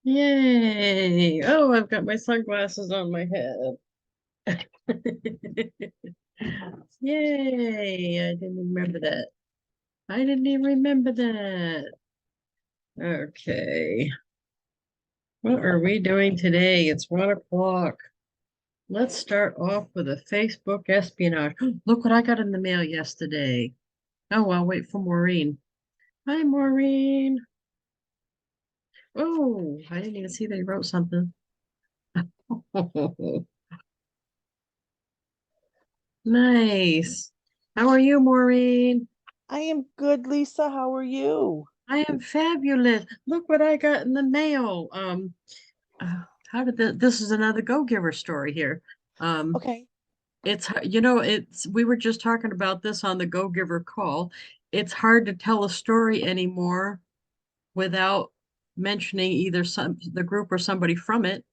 Yay. Oh, I've got my sunglasses on my head. Yay. I didn't remember that. I didn't even remember that. Okay. What are we doing today? It's 1 o'clock. Let's start off with a Facebook espionage. Look what I got in the mail yesterday. Oh, I'll wait for Maureen. Hi, Maureen. Oh, I didn't even see they wrote something. Nice. How are you, Maureen? I am good, Lisa. How are you? I am fabulous. Look what I got in the mail. How did this is another Go-Giver story here. Um, Okay. it's we were just talking about this on the Go-Giver call. It's hard to tell a story anymore without mentioning either the group or somebody from it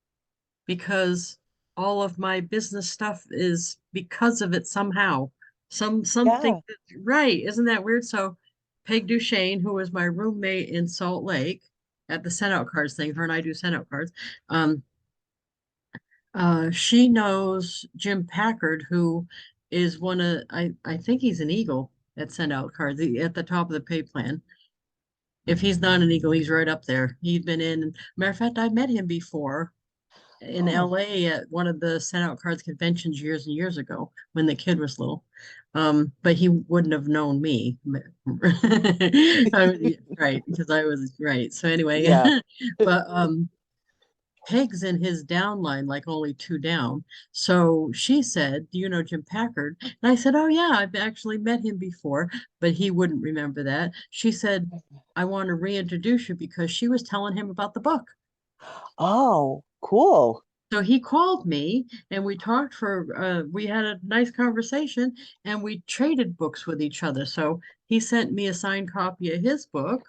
because all of my business stuff is because of it somehow. Something Yeah. right, isn't that weird? So Peg Duchesne, who was my roommate in Salt Lake at the send out cards thing, her and I do send out cards. She knows Jim Packard, who is one of I think he's an Eagle at send out cards at the top of the pay plan. If he's not an Eagle, he's right up there. He'd been in, matter of fact, I met him before in Oh, LA at one of the send out cards conventions years and years ago when the kid was little. But he wouldn't have known me. Right, because I was right. So anyway, yeah. but Peg's in his downline, like only two down. So she said, "Do you know Jim Packard?" And I said, "Oh yeah, I've actually met him before, but he wouldn't remember that." She said, "I want to reintroduce you because she was telling him about the book." Oh, cool. So he called me and we talked we had a nice conversation and we traded books with each other. So he sent me a signed copy of his book.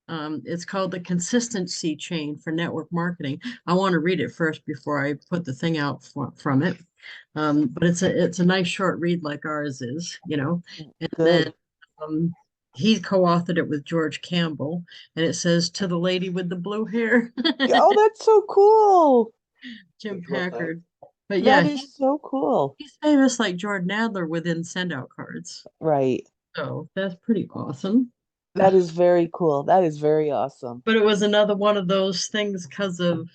It's called The Consistency Chain for Network Marketing. I want to read it first before I put the thing out from it. But it's a nice short read like ours is, you know. And then Good. um, he co-authored it with George Campbell, and it says to the lady with the blue hair. Oh, that's so cool. Jim Packard. But yeah, That is so cool. he's famous like Jordan Adler within send out cards. Right. So that's pretty awesome. That is very cool. That is very awesome. But it was another one of those things because of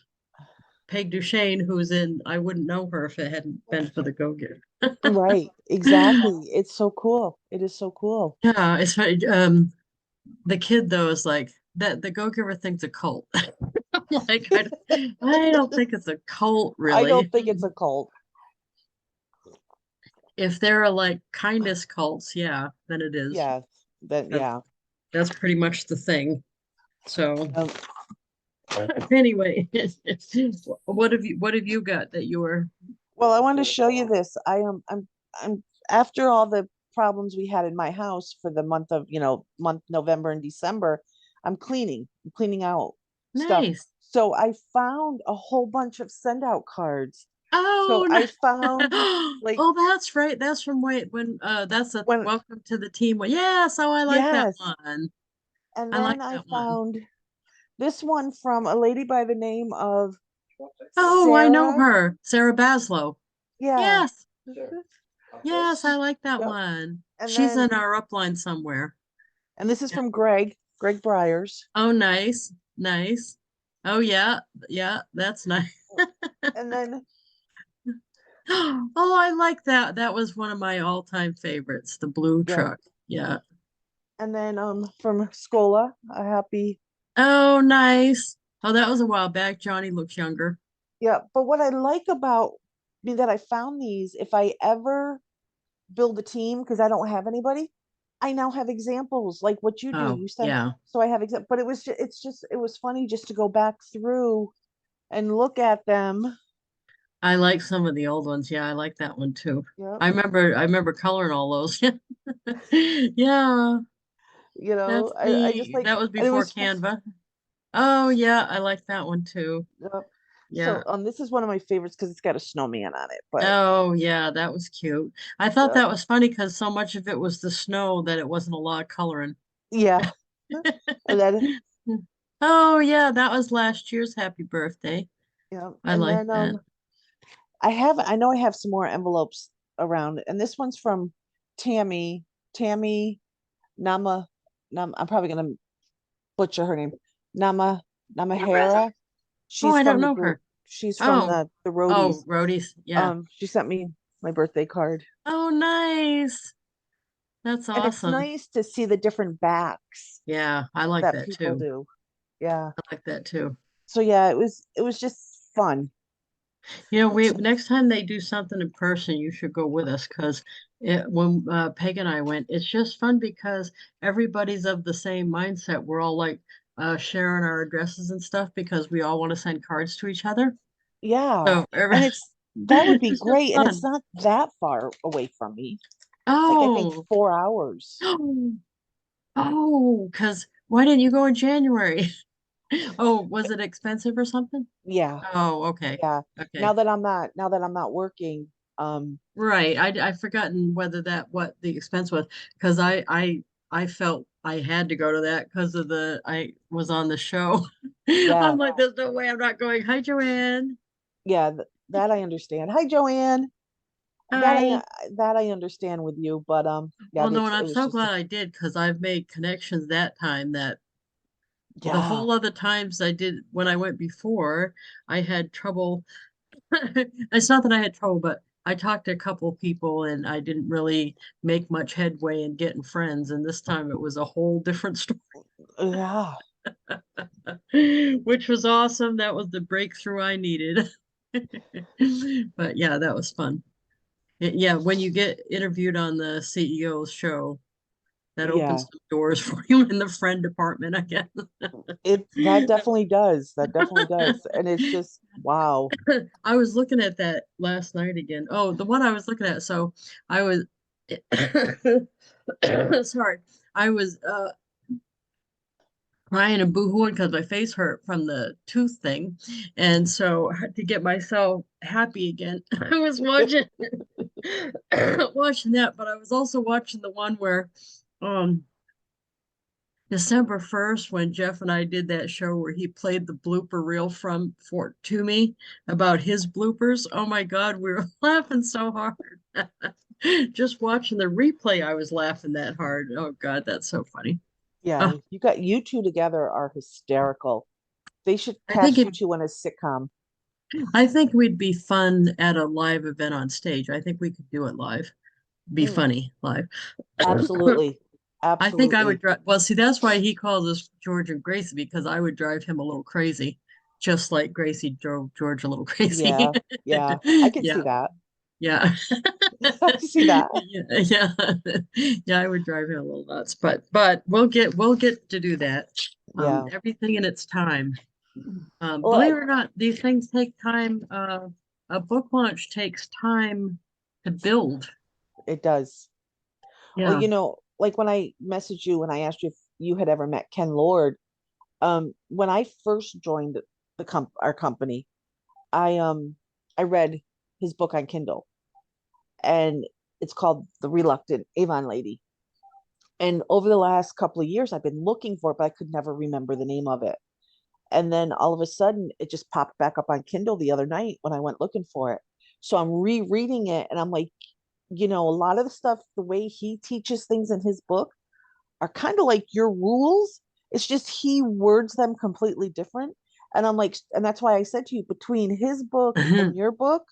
Peg Duchesne, who's in, I wouldn't know her if it hadn't been for the Go Getter. Right. Exactly. It's so cool. It is so cool. Yeah, it's funny. The kid though is like that the Go Giver thing's a cult. I'm like, I don't think it's a cult I don't really. think it's a cult. If there are like kindness cults, yeah, then it is. Yeah. That That's yeah. that's pretty much the thing. So Um, anyway, what have you got that you were well, I wanted to show you this. I'm after all the problems we had in my house for the month of, month November and December, I'm cleaning out stuff. nice? So I found a whole bunch of send out cards. So Oh, no. I found like Oh, that's right. That's from when that's a when welcome to the team one. Yes, oh, I like that yes, one. and I like then I that one. found this one from a lady by the name of Oh, I know Sarah. her. Sarah Baslow. Yeah. Yes. Yes, I like that Yep. one. And She's then in our upline somewhere. this is Yeah. from Greg Briers. Oh, nice. Nice. Oh, yeah. Yeah, that's nice. And then Oh, I like that. That was one of my all-time favorites, the blue yeah. truck. Yeah. From Scola, a happy. Oh, nice. Oh, that was a while back. Johnny looks younger. Yeah, but what I like about me that I found these, if I ever build a team because I don't have anybody, I now have examples like what you do. Oh, You send, yeah. so I have but it was funny just to go back through and look at them. I like some of the old ones. Yeah, I like that one too. Yep. I remember coloring all those. Yeah, that's I just neat. like, That was and it before was, Canva. Oh, yeah, I like that one too. yep. Yeah. So this is one of my favorites because it's got a snowman on it. But Oh, yeah, that was cute. I thought yep. that was funny because so much of it was the snow that it wasn't a lot of coloring. Yeah. And then Oh yeah, that was last year's happy birthday. Yeah. I And like then that. I know I have some more envelopes around, and this one's from Tammy. Tammy Nama I'm probably gonna butcher her name. Nama Namahara. Oh, She's I don't from the know group. her. She's from Oh, the oh, roadies. roadies. Yeah. She sent me my birthday card. Oh, nice. That's And it's awesome. nice to see the different backs Yeah, I like that that people too. do. Yeah. I like that too. So yeah, it was just fun. You know, we next time they do something in person, you should go with us because when Peg and I went, it's just fun because everybody's of the same mindset. We're all like sharing our addresses and stuff because we all want to send cards to each other. Yeah. So And that would be it's just great. And it's fun. not that far away from me. Like I think Oh, 4 hours. oh, because why didn't you go in January? Oh, was it expensive or something? Yeah. Oh, okay. Yeah. Okay. Now that I'm not working, Right. I've forgotten whether that what the expense was because I felt I had to go to that because of the I was on the show. I'm yeah. like, there's no way I'm not going. Hi, Joanne. Yeah, that I understand. Hi, Joanne. That I Hi. that I understand with you, but yeah, Well, no, and it I'm was so just glad I did because I've made connections that time that the yeah. whole other times I did when I went before, I had trouble. It's not that I had trouble, but I talked to a couple of people and I didn't really make much headway in getting friends. And this time it was a whole different story, Yeah. which was awesome. That was the breakthrough I needed. But yeah, that was fun. Yeah, when you get interviewed on the CEO's show, that opens Yeah. some doors for you in the friend department, I guess. It that definitely does. That definitely does. And it's just wow. I was looking at that last night again. Oh, the one I was looking at. So I was sorry. I was crying and boohooing because my face hurt from the tooth thing. And so to get myself happy again, I was watching watching that, but I was also watching the one where um December 1st, when Jeff and I did that show where he played the blooper reel from for to me about his bloopers. Oh my God, we were laughing so hard. Just watching the replay, I was laughing that hard. Oh God, that's so funny. Yeah, Oh, you two together are hysterical. They should I think cast it, you two in a sitcom. I think we'd be fun at a live event on stage. I think we could do it live. Be Mm, funny live. absolutely. I think I would Absolutely. drive. Well, see, that's why he calls us George and Gracie because I would drive him a little crazy, just like Gracie drove George a little crazy. Yeah. Yeah. I can see Yeah, that. yeah, I can see that. yeah, yeah, yeah. I would drive him a little nuts, but we'll get to do that. Yeah. Everything in its time. Well, Believe it or not, these things take time. A book launch takes time to build. it does. Well, Yeah. like when I messaged you and I asked you if you had ever met Ken Lord, when I first joined our company, I read his book on Kindle, and it's called The Reluctant Avon Lady. And over the last couple of years, I've been looking for it, but I could never remember the name of it. And then all of a sudden, it just popped back up on Kindle the other night when I went looking for it. So I'm rereading it, and I'm like, a lot of the stuff, the way he teaches things in his book are kind of like your rules. It's just he words them completely different. And I'm like, and that's why I said to you, between his book and your book,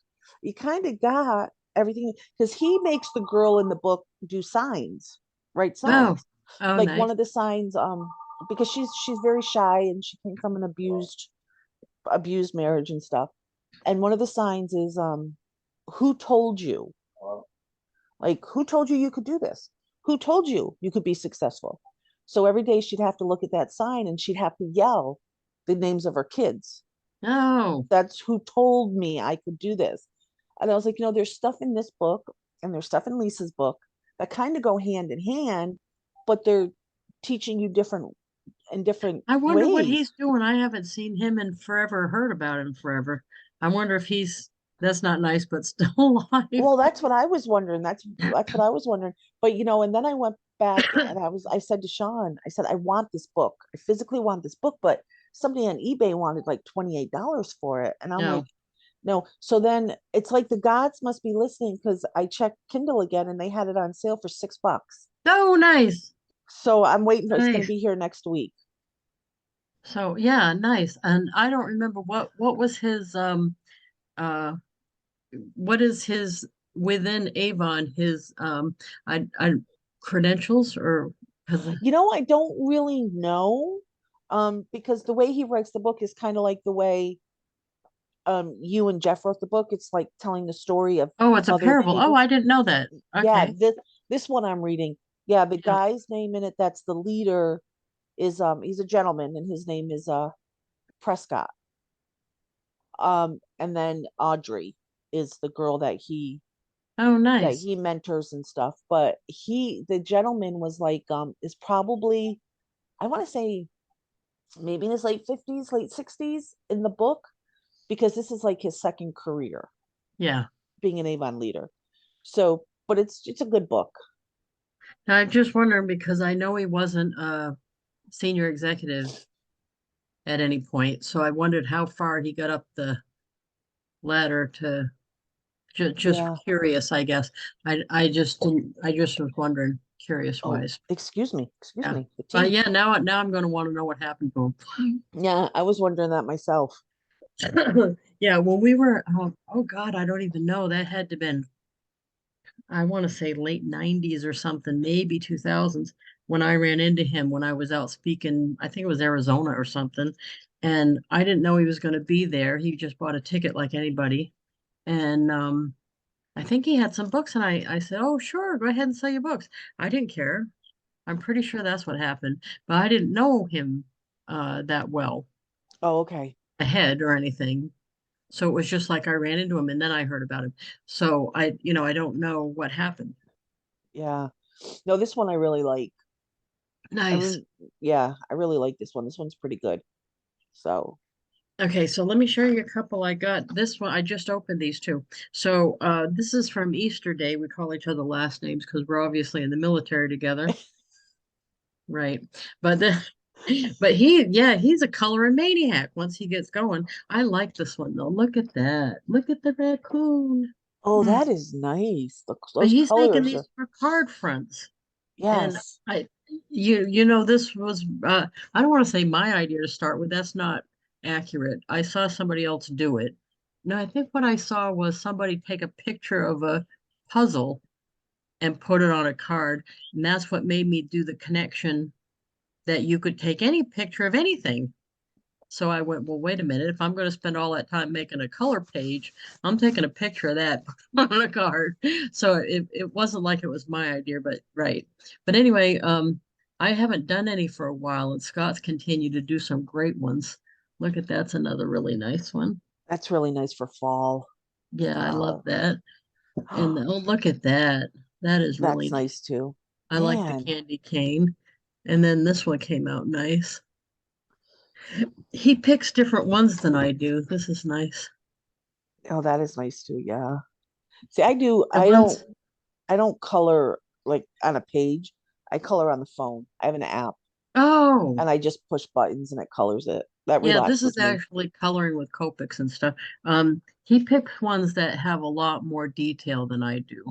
you kind of got everything because he makes the girl in the book do signs, write Oh, signs. oh, Like one nice. of the signs, because she's very shy and she came from an abused marriage and stuff. And one of the signs is who told you? Like, who told you you could do this? Who told you you could be successful? So every day she'd have to look at that sign and she'd have to yell the names of her kids. Oh, That's who told me I could do this. And I was like, there's stuff in this book and there's stuff in Lisa's book that kind of go hand in hand, but they're teaching you different I wonder what ways. he's doing. I haven't seen him in forever, heard about him forever. I wonder if that's not nice, but still alive. Well, that's what I was wondering. That's what I was wondering. But and then I went back and I said to Sean, I said, I want this book. I physically want this book, but somebody on eBay wanted like $28 for it. And I'm like, No. no. So then it's like the gods must be listening because I checked Kindle again and they had it on sale for $6. Oh, nice. So I'm waiting for it's gonna Nice. be here next week. So yeah, nice. And I don't remember what was his uh what is his within Avon his I credentials or because I don't really know. Because the way he writes the book is kind of like the way you and Jeff wrote the book. It's like telling the story of oh, it's a other parable. Oh, people. I didn't know that. Yeah, Okay. this one I'm reading. Yeah, the Yeah. guy's name in it that's the leader is he's a gentleman and his name is Prescott. And then Audrey is the girl Oh, that nice. he mentors and stuff. But the gentleman was like is probably, I want to say, maybe in his late 50s, late 60s in the book, because this is like his second career Yeah. being an Avon leader. So, but it's a good book. Now, I'm just wondering because I know he wasn't a senior executive at any point, so I wondered how far he got up the ladder to just Yeah. curious, I guess. I just didn't I just was wondering, curious Oh, wise. excuse Yeah. me. The But tea. yeah, now I'm gonna want to know what happened to Yeah, I was wondering that myself. him. Yeah, when we were oh God, I don't even know. That had to been I want to say late 90s or something, maybe 2000s when I ran into him when I was out speaking, I think it was Arizona or something. And I didn't know he was going to be there. He just bought a ticket like anybody. And I think he had some books, and I said, "Oh, sure, go ahead and sell your books." I didn't care. I'm pretty sure that's what happened, but I didn't know him that well Oh, okay. ahead or anything. So it was just like I ran into him, and then I heard about him. So I don't know what happened. Yeah. No, this one I really like. I Nice. rem Yeah, I really like this one. This one's pretty good. So, Okay, so let me show you a couple I got. This one, I just opened these two. So this is from Easter Day. We call each other last names because we're obviously in the military together. Right. But the, but yeah, he's a coloring maniac once he gets going. I like this one though. Look at that. Look at the raccoon. oh, Mm. that is nice. But Those he's making colors these are, for card fronts. And yes. I this was I don't want to say my idea to start with. That's not accurate. I saw somebody else do it. No, I think what I saw was somebody take a picture of a puzzle and put it on a card. And that's what made me do the connection that you could take any picture of anything. So I went, well, wait a minute. If I'm going to spend all that time making a color page, I'm taking a picture of that on a card. So it wasn't like it was my idea, but right. But anyway, I haven't done any for a while, and Scott's continued to do some great ones. Look at that's another really nice one. That's really nice for fall. Yeah, I love Uh, that. And oh, look at that. That is really that's neat. nice too. I like the Man, candy cane. And then this one came out nice. He picks different ones than I do. This is nice. oh, that is nice too. Yeah. See, I do. The ones, I don't color like on a page. I color on the phone. I have an app oh, and I just push buttons and it colors it. That yeah, this is relaxes me. actually coloring with Copics and stuff. He picks ones that have a lot more detail than I do.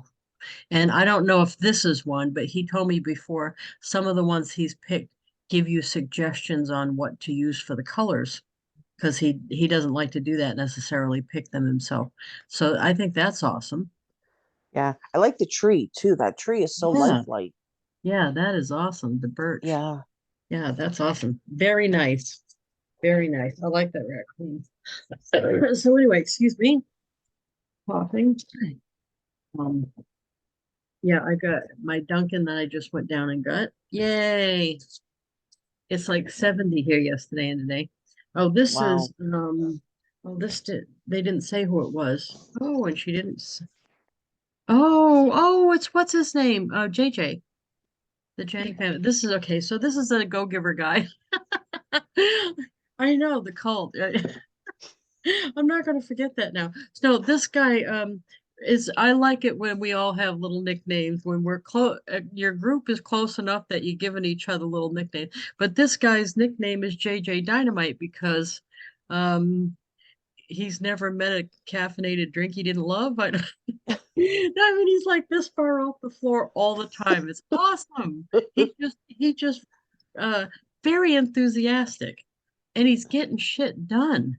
And I don't know if this is one, but he told me before some of the ones he's picked give you suggestions on what to use for the colors because he doesn't like to do that necessarily, pick them himself. So I think that's awesome. Yeah. I like the tree too. That tree is so Yeah, lifelike. yeah, that is awesome. The birch. Yeah. Yeah, that's awesome. Very nice. Very nice. I like that raccoon. So anyway, excuse me, coughing. Um, yeah, I got my Dunkin' that I just went down and got. Yay! It's like 70 here yesterday and today. Oh, this is Wow. oh this did they didn't say who it was. Oh, and she didn't oh, it's what's his name? JJ, the Jenny family. This is okay. So this is a go-giver guy. I know the cult. I'm not going to forget that now. So this guy, is I like it when we all have little nicknames when we're close. Your group is close enough that you're giving each other little nicknames. But this guy's nickname is JJ Dynamite because um he's never met a caffeinated drink he didn't love. I mean, he's like this far off the floor all the time. It's awesome. He just uh very enthusiastic and he's getting shit done.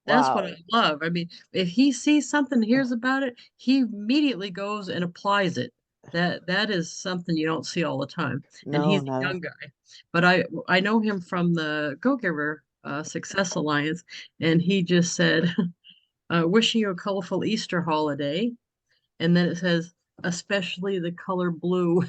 That's what I Wow. love. I mean, if he sees something, hears about it, he immediately goes and applies it. That is something you don't see all the time. And No, he's a not young guy. But I know him from the Go Giver Success Alliance, and he just said, wishing you a colorful Easter holiday. And then it says, especially the color blue.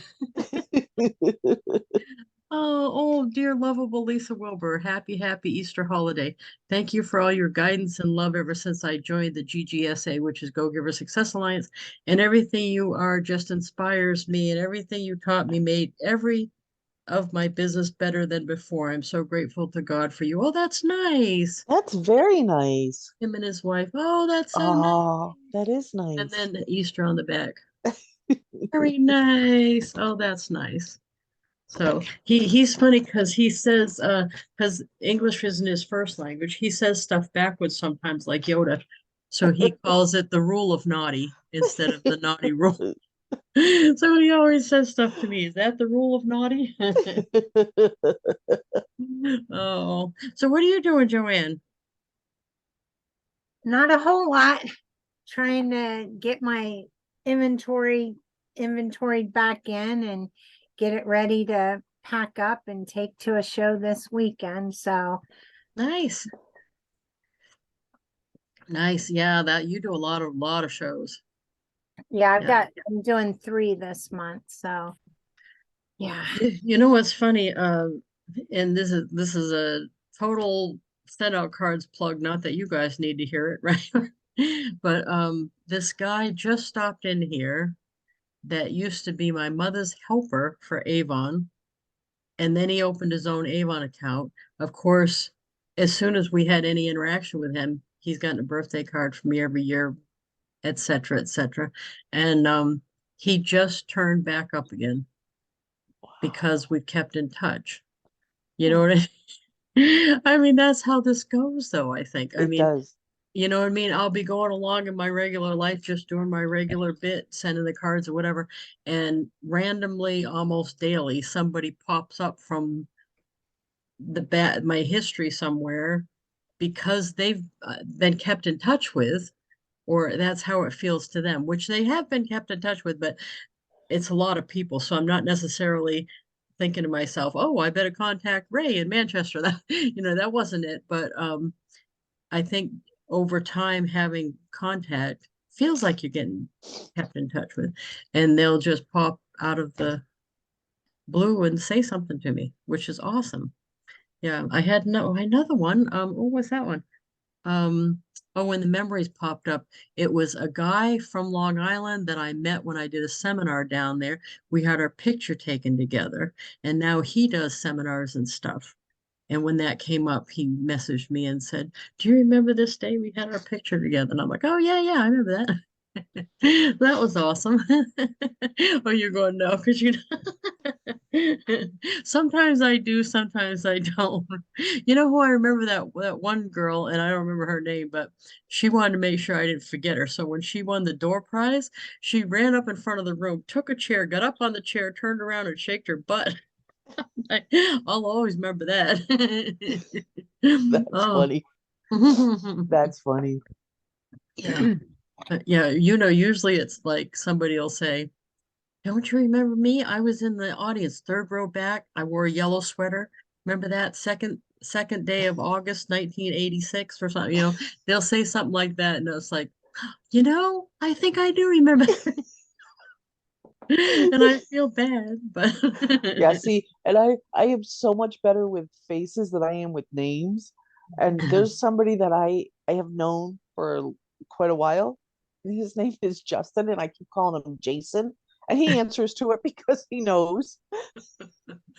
Oh, dear lovable Lisa Wilber, happy, happy Easter holiday. Thank you for all your guidance and love ever since I joined the GGSA, which is Go Giver Success Alliance. And everything you are just inspires me, and everything you taught me made every of my business better than before. I'm so grateful to God for you. Oh, that's nice. That's very nice. Him and his wife. Oh, that's so nice. Oh, that is And nice. then Easter on the back. Very nice. Oh, that's nice. So he's funny because he says because English isn't his first language, he says stuff backwards sometimes like Yoda. So he calls it the rule of naughty instead of the naughty rule. So he always says stuff to me. Is that the rule of naughty? Oh, so what are you doing, Joanne? Not a whole lot. Trying to get my inventory inventoried back in and get it ready to pack up and take to a show this weekend. So Nice. Nice. Yeah, that you do a lot of shows. yeah, Yeah. I'm doing 3 this month. So yeah. You know what's funny? And this is a total send out cards plug, not that you guys need to hear it, right? But this guy just stopped in here that used to be my mother's helper for Avon, and then he opened his own Avon account. Of course, as soon as we had any interaction with him, he's gotten a birthday card from me every year, et cetera, et cetera. And he just turned back up again because we've kept in touch. You know Hmm, what I mean? I mean, that's how this goes, though, I think. I it mean, does. you know what I mean? I'll be going along in my regular life, just doing my regular bit, sending the cards or whatever. And randomly, almost daily, somebody pops up from my history somewhere because they've been kept in touch with, or that's how it feels to them, which they have been kept in touch with, but it's a lot of people. So I'm not necessarily thinking to myself, oh, I better contact Ray in Manchester. That, that wasn't it. But I think over time having contact feels like you're getting kept in touch with, and they'll just pop out of the blue and say something to me, which is awesome. Yeah, I had another one. What was that one? Um, oh, when the memories popped up, it was a guy from Long Island that I met when I did a seminar down there. We had our picture taken together, and now he does seminars and stuff. And when that came up, he messaged me and said, "Do you remember this day we had our picture together?" And I'm like, "Oh yeah, yeah, I remember that." That was awesome. Oh, you're going no, because you sometimes I do, sometimes I don't. You know who I remember that one girl, and I don't remember her name, but she wanted to make sure I didn't forget her. So when she won the door prize, she ran up in front of the room, took a chair, got up on the chair, turned around and shaked her butt. I'll always remember that. That's Oh. funny. That's funny. Yeah. Yeah, usually it's like somebody will say, "Don't you remember me? I was in the audience, third row back. I wore a yellow sweater. Remember that second day of August 1986 or something, they'll say something like that, and it's like, I think I do remember." And I feel bad, but Yeah, see, and I am so much better with faces than I am with names. And there's somebody that I have known for quite a while, and his name is Justin, and I keep calling him Jason, and he answers to it because he knows.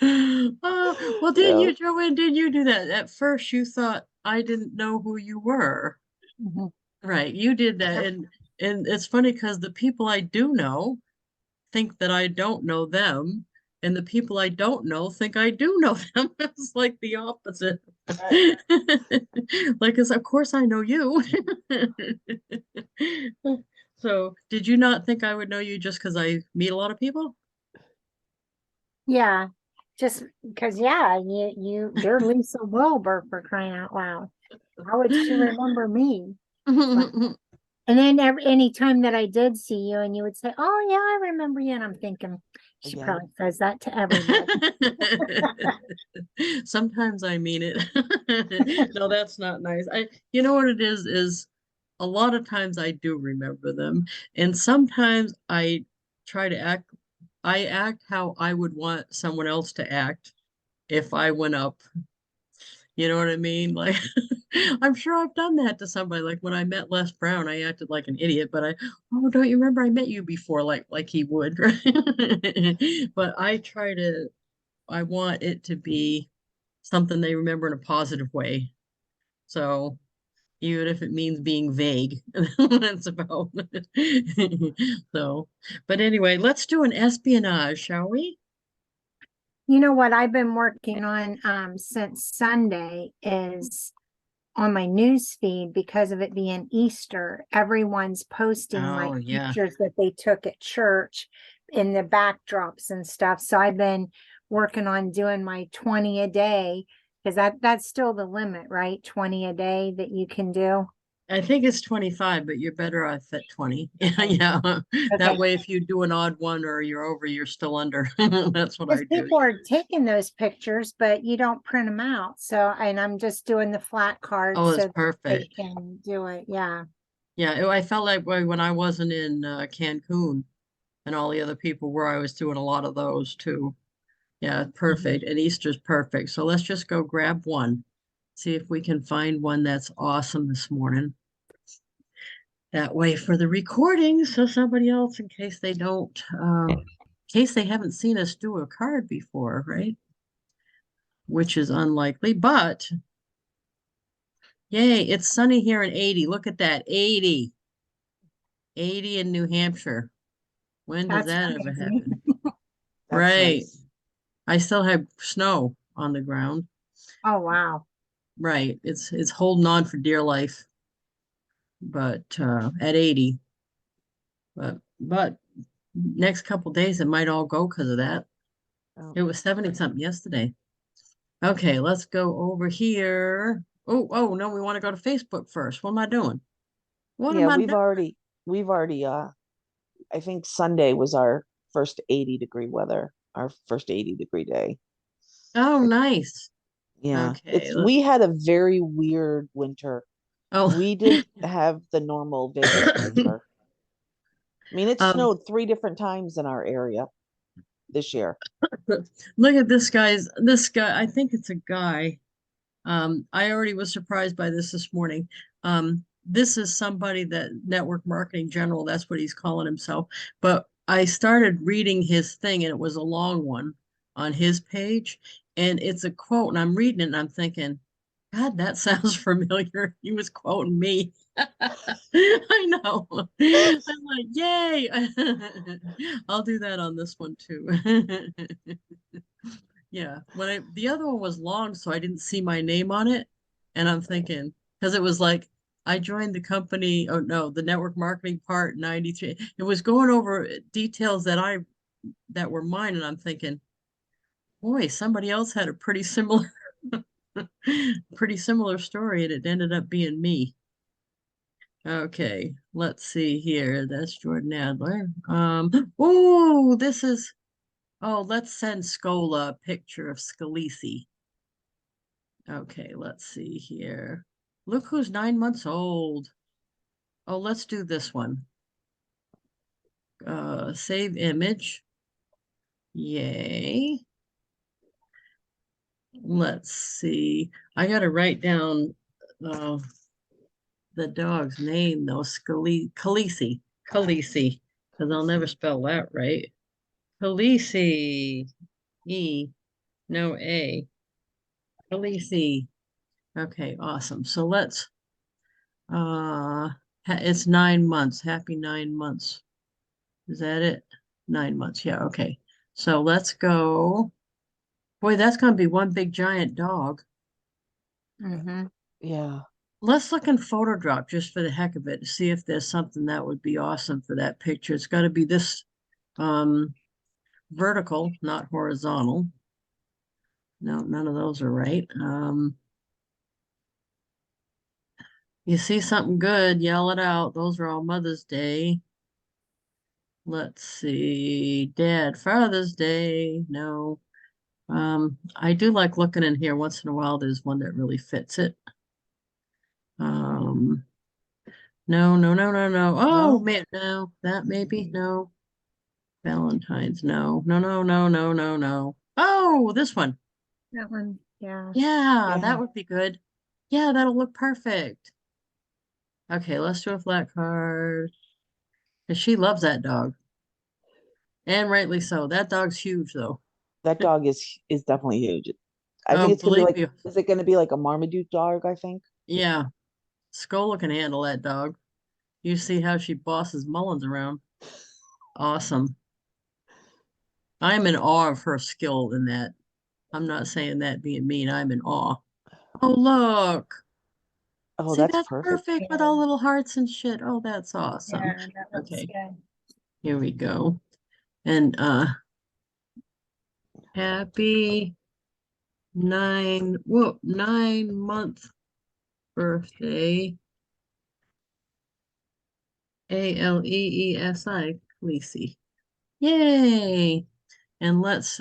Oh, well, didn't Yeah. you, Joanne, didn't you do that? At first you thought I didn't know who you were. Mhm. Right, you did that. And and it's funny because the people I do know think that I don't know them, and the people I don't know think I do know them. It's like the opposite. Like, of course I know you. So, did you not think I would know you just because I meet a lot of people? Yeah, just because, yeah, you're Lisa Wilber, for crying out loud. How would she remember me? But, and then any time that I did see you and you would say, "Oh yeah, I remember you," and I'm thinking, she Yeah. probably says that to everybody. Sometimes I mean it. No, that's not nice. You know what it is a lot of times I do remember them, and sometimes I act how I would want someone else to act if I went up. You know what I mean? Like, I'm sure I've done that to somebody. Like when I met Les Brown, I acted like an idiot, but oh, don't you remember I met you before? Like he would, right? But I want it to be something they remember in a positive way. So even if it means being vague, that's about. So, but anyway, let's do an espionage, shall we? You know what I've been working on since Sunday is on my news feed, because of it being Easter, everyone's posting like Oh, yeah. pictures that they took at church in the backdrops and stuff. So I've been working on doing my 20 a day, because that's still the limit, right? 20 a day that you can do. I think it's 25, but you're better off at 20. Yeah. That Okay. way, if you do an odd one or you're over, you're still under. That's what Because I do. people are taking those pictures, but you don't print them out. So, and I'm just doing the flat cards Oh, it's so they perfect. can do it. Yeah. Yeah, I felt like when I wasn't in Cancun and all the other people were, I was doing a lot of those too. Yeah, perfect. And Easter's perfect. So let's just go grab one. See if we can find one that's awesome this morning. That way for the recording, so somebody else, in case they don't, in case they haven't seen us do a card before, right? Which is unlikely, but yay, it's sunny here in 80. Look at that, 80. 80 in New Hampshire. When does That's that ever crazy. happen? That's Right. nice. I still have snow on the ground. Oh, wow. Right. It's holding on for dear life, but at 80. But next couple days it might all go because of that. Oh, It was 70 something yesterday. Okay, let's go over here. Oh no, we want to go to Facebook first. What am I doing? What yeah, am I doing? we've already I think Sunday was our first 80-degree weather, our first 80-degree day. Oh, nice. Yeah, Okay. we had a very weird winter. Oh, We didn't have the normal Vegas winter. I mean, it um, snowed 3 different times in our area this year. look at this guy. I think it's a guy. I already was surprised by this morning. This is somebody that network marketing general, that's what he's calling himself. But I started reading his thing and it was a long one on his page. And it's a quote, and I'm reading it and I'm thinking, God, that sounds familiar. He was quoting me. I know. I'm like, yay. I'll do that on this one too. Yeah, the other one was long, so I didn't see my name on it. And I'm thinking, because it was like I joined the company, oh no, the network marketing part 93. It was going over details that were mine, and I'm thinking, boy, somebody else had a pretty similar story, and it ended up being me. Okay, let's see here. That's Jordan Adler. Oh, let's send Scola a picture of Scalisi. Okay, let's see here. Look who's 9 months old. Oh, let's do this one. Save image. Yay. Let's see. I gotta write down uh, the dog's name though. Khaleesi. Khaleesi. Because I'll never spell that right. Khaleesi. E. No A. Khaleesi. Okay, awesome. So let's It's 9 months. Happy 9 months. Is that it? 9 months. Yeah, okay. So let's go. Boy, that's gonna be one big giant dog. Mm-hmm. Yeah. Let's look in Photodrop just for the heck of it to see if there's something that would be awesome for that picture. It's got to be this um vertical, not horizontal. No, none of those are right. You see something good, yell it out. Those are all Mother's Day. Let's see. Dad, Father's Day. No. I do like looking in here once in a while. There's one that really fits it. Um, no, no, no, no, no. Oh No? man, no. That maybe no. Valentine's, no. No, no, no, no, no, no. Oh, this one. That one, yeah. Yeah, that Yeah. would be good. Yeah, that'll look perfect. Okay, let's do a flat card. And she loves that dog. And rightly so. That dog's huge though. That dog is definitely huge. I Oh, think it's gonna be believe like, me. is it gonna be like a Marmaduke dog, I think? Yeah, Scola can handle that dog. You see how she bosses Mullins around. Awesome. I'm in awe of her skill in that. I'm not saying that being mean. I'm in awe. Oh, look. Oh, See, that's that's perfect. perfect with Yeah, all little hearts and shit. Oh, that's awesome. yeah, that looks Okay, good. here we go. And happy 9-month birthday, Aleesi, Khaleesi. Yay! And let's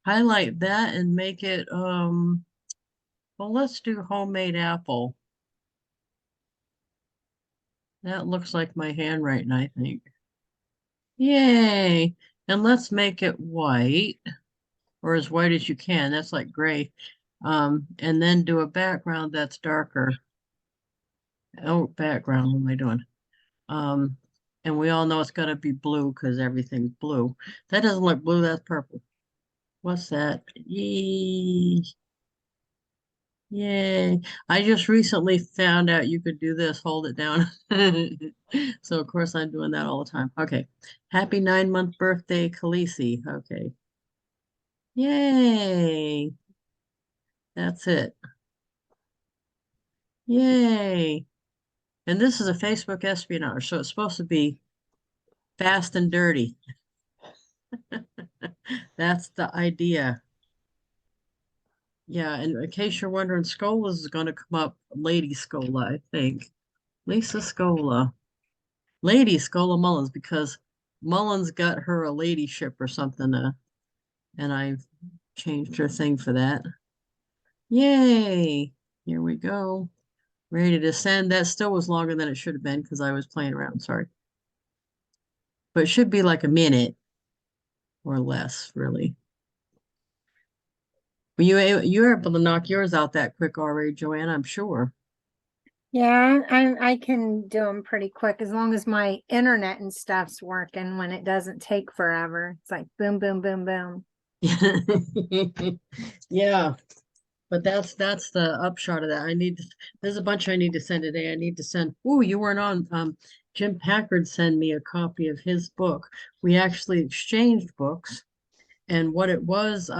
highlight that and make it well, let's do homemade apple. That looks like my handwriting, I think. Yay! And let's make it white, or as white as you can. That's like gray. And then do a background that's darker. Oh, background, what am I doing? Um, and we all know it's gotta be blue because everything's blue. That doesn't look blue, that's purple. What's that? Yay. Yay. I just recently found out you could do this, hold it down. So of course I'm doing that all the time. Okay. Happy 9-month birthday, Khaleesi. Okay. Yay. That's it. Yay. And this is a Facebook espionage, so it's supposed to be fast and dirty. That's the idea. Yeah, and in case you're wondering, Scola is going to come up, Lady Scola, I think. Lisa Scola. Lady Scola Mullins, because Mullins got her a ladyship or something, and I've changed her thing for that. Yay! Here we go. Ready to send. That still was longer than it should have been because I was playing around, sorry. But it should be like a minute or less, really. But you're able to knock yours out that quick already, Joanne, I'm sure. Yeah, I can do them pretty quick as long as my internet and stuff's working when it doesn't take forever. It's like boom, boom, boom, boom. Yeah, but that's the upshot of that. There's a bunch I need to send today. I need to send. Oh, you weren't on. Jim Packard sent me a copy of his book. We actually exchanged books, and what it was,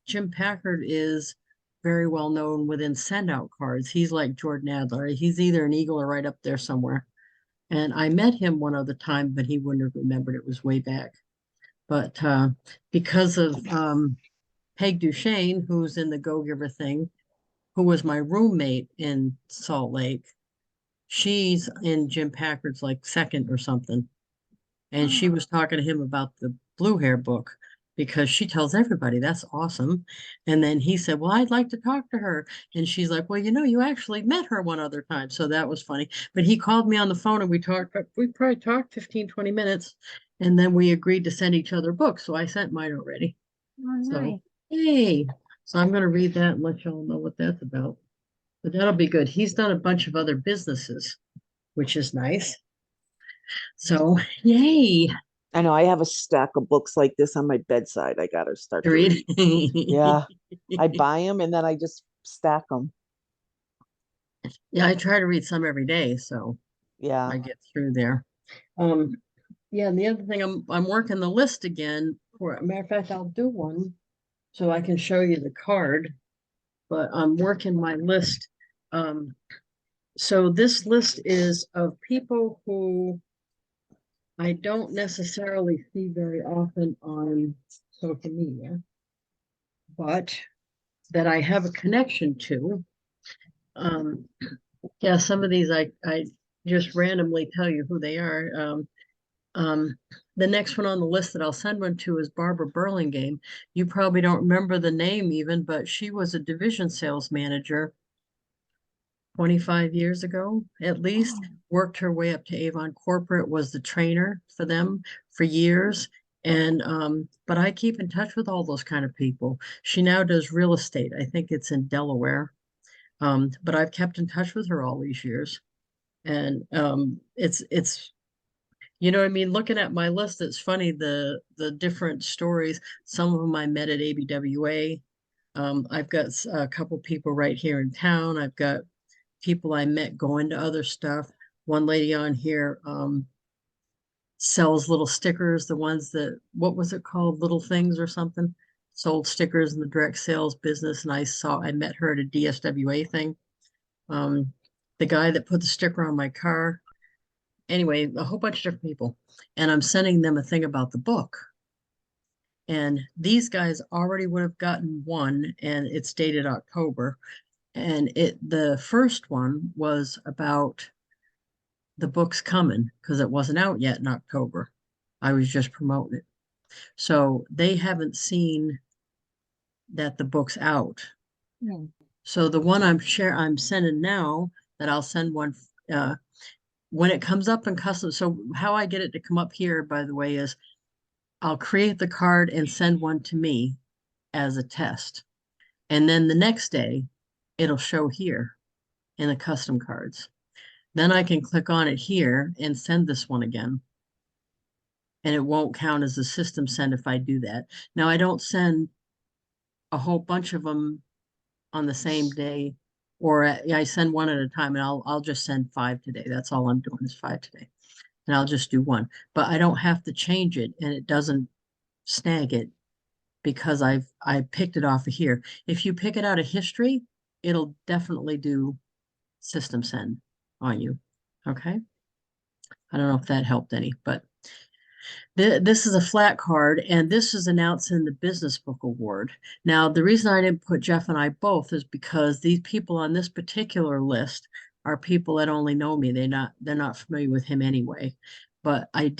Jim Packard is very well known within SendOutCards. He's like Jordan Adler. He's either an eagle or right up there somewhere. And I met him one other time, but he wouldn't have remembered it was way back. But because of Peg Duchesne, who's in the Go Giver thing, who was my roommate in Salt Lake, she's in Jim Packard's like second or something. And she was talking to him about the Blue Hair book because she tells everybody that's awesome. And then he said, well, I'd like to talk to her. And she's like, well, you actually met her one other time. So that was funny. But he called me on the phone and we probably talked 15, 20 minutes. And then we agreed to send each other books. So I sent mine already. Oh, So, nice. hey. So I'm going to read that and let y'all know what that's about. But that'll be good. He's done a bunch of other businesses, which is nice. So, yay. I know I have a stack of books like this on my bedside. I gotta start To to read. read. Yeah. I buy them and then I just stack them. Yeah, I try to read some every day. So, Yeah. I get through there. Um, yeah, and the other thing, I'm working the list again. For a matter of fact, I'll do one so I can show you the card. But I'm working my list. So this list is of people who I don't necessarily see very often on social media, but that I have a connection to. Um, yeah, some of these I just randomly tell you who they are. Um, the next one on the list that I'll send one to is Barbara Burlingame. You probably don't remember the name even, but she was a division sales manager 25 years ago, at least, worked her way up to Avon Corporate, was the trainer for them for years. And but I keep in touch with all those kind of people. She now does real estate. I think it's in Delaware. But I've kept in touch with her all these years. And it's you know what I mean, looking at my list, it's funny the different stories. Some of them I met at ABWA. I've got a couple people right here in town. I've got people I met going to other stuff. One lady on here sells little stickers, the ones that, what was it called? Little Things or something. Sold stickers in the direct sales business. And I met her at a DSWA thing. Um, the guy that put the sticker on my car. Anyway, a whole bunch of different people. And I'm sending them a thing about the book. And these guys already would have gotten one, and it's dated October. And the first one was about the book's coming because it wasn't out yet in October. I was just promoting it. So they haven't seen that the book's out. Hmm. So the one I'm sending now, that I'll send one when it comes up in custom. So how I get it to come up here, by the way, is I'll create the card and send one to me as a test. And then the next day, it'll show here in the custom cards. Then I can click on it here and send this one again. And it won't count as a system send if I do that. Now, I don't send a whole bunch of them on the same day, or I send one at a time, and I'll just send 5 today. That's all I'm doing is 5 today. And I'll just do one. But I don't have to change it, and it doesn't snag it because I picked it off of here. If you pick it out of history, it'll definitely do system send on you. Okay. I don't know if that helped any, but this is a flat card, and this is announced in the Business Book Award. Now, the reason I didn't put Jeff and I both is because these people on this particular list are people that only know me. They're not familiar with him anyway. But I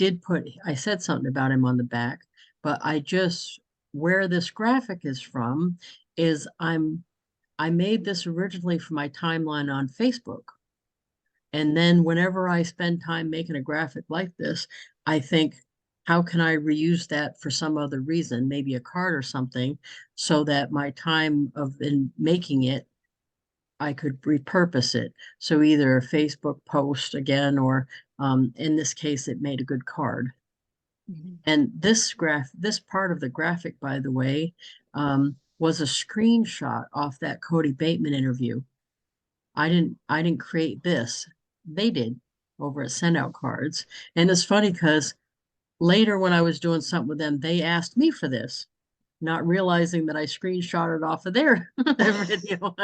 said something about him on the back, but where this graphic is from is I made this originally for my timeline on Facebook. And then whenever I spend time making a graphic like this, I think, how can I reuse that for some other reason, maybe a card or something, so that my time in making it, I could repurpose it. So either a Facebook post again, or in this case, it made a good card. And this part of the graphic, by the way, was a screenshot off that Cody Bateman interview. I didn't create this. They did over at SendOutCards. And it's funny because later when I was doing something with them, they asked me for this, not realizing that I screenshotted off of their video.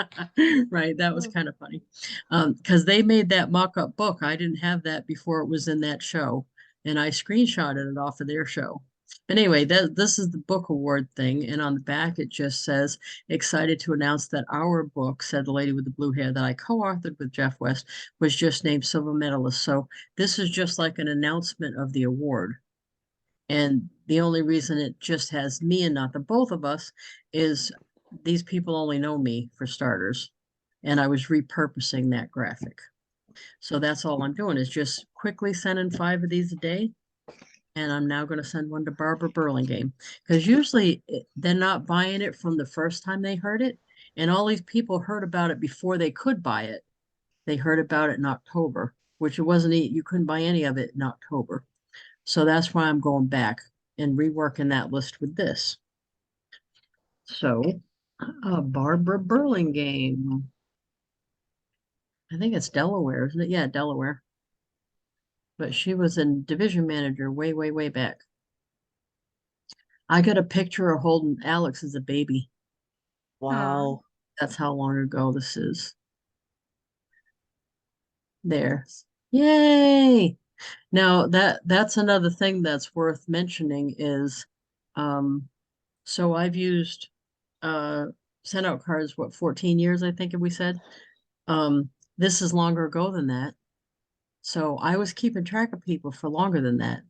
Right. That was kind of funny. Because they made that mock-up book. I didn't have that before it was in that show. And I screenshotted it off of their show. But anyway, this is the book award thing. And on the back, it just says, excited to announce that our book, said the lady with the blue hair that I co-authored with Jeff West, was just named silver medalist. So this is just like an announcement of the award. And the only reason it just has me and not the both of us is these people only know me for starters. And I was repurposing that graphic. So that's all I'm doing is just quickly sending 5 of these a day. And I'm now going to send one to Barbara Burlingame because usually they're not buying it from the first time they heard it. And all these people heard about it before they could buy it. They heard about it in October, which it wasn't, you couldn't buy any of it in October. So that's why I'm going back and reworking that list with this. So Barbara Burlingame. I think it's Delaware, isn't it? Yeah, Delaware. but she was a division manager way, way, way back. I got a picture of holding Alex as a baby. Wow. That's how long ago this is. There. Yay! Now that's another thing that's worth mentioning is so I've used SendOutCards, what, 14 years, I think we said. This is longer ago than that. So I was keeping track of people for longer than that.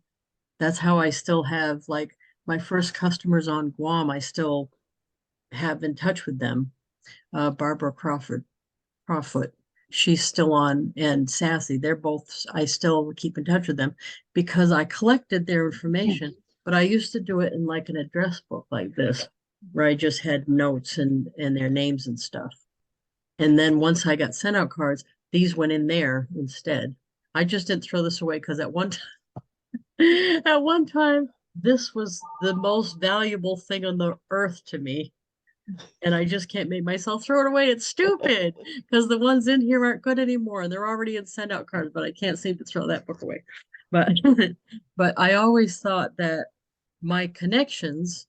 That's how I still have like my first customers on Guam, I still have in touch with them. Barbara Crawford, she's still on, and Sassy. They're both, I still keep in touch with them because I collected their information, but I used to do it in like an address book like this, where I just had notes and their names and stuff. And then once I got SendOutCards, these went in there instead. I just didn't throw this away because at one time, this was the most valuable thing on the earth to me. And I just can't make myself throw it away. It's stupid because the ones in here aren't good anymore and they're already in SendOutCards, but I can't seem to throw that book away. But but I always thought that my connections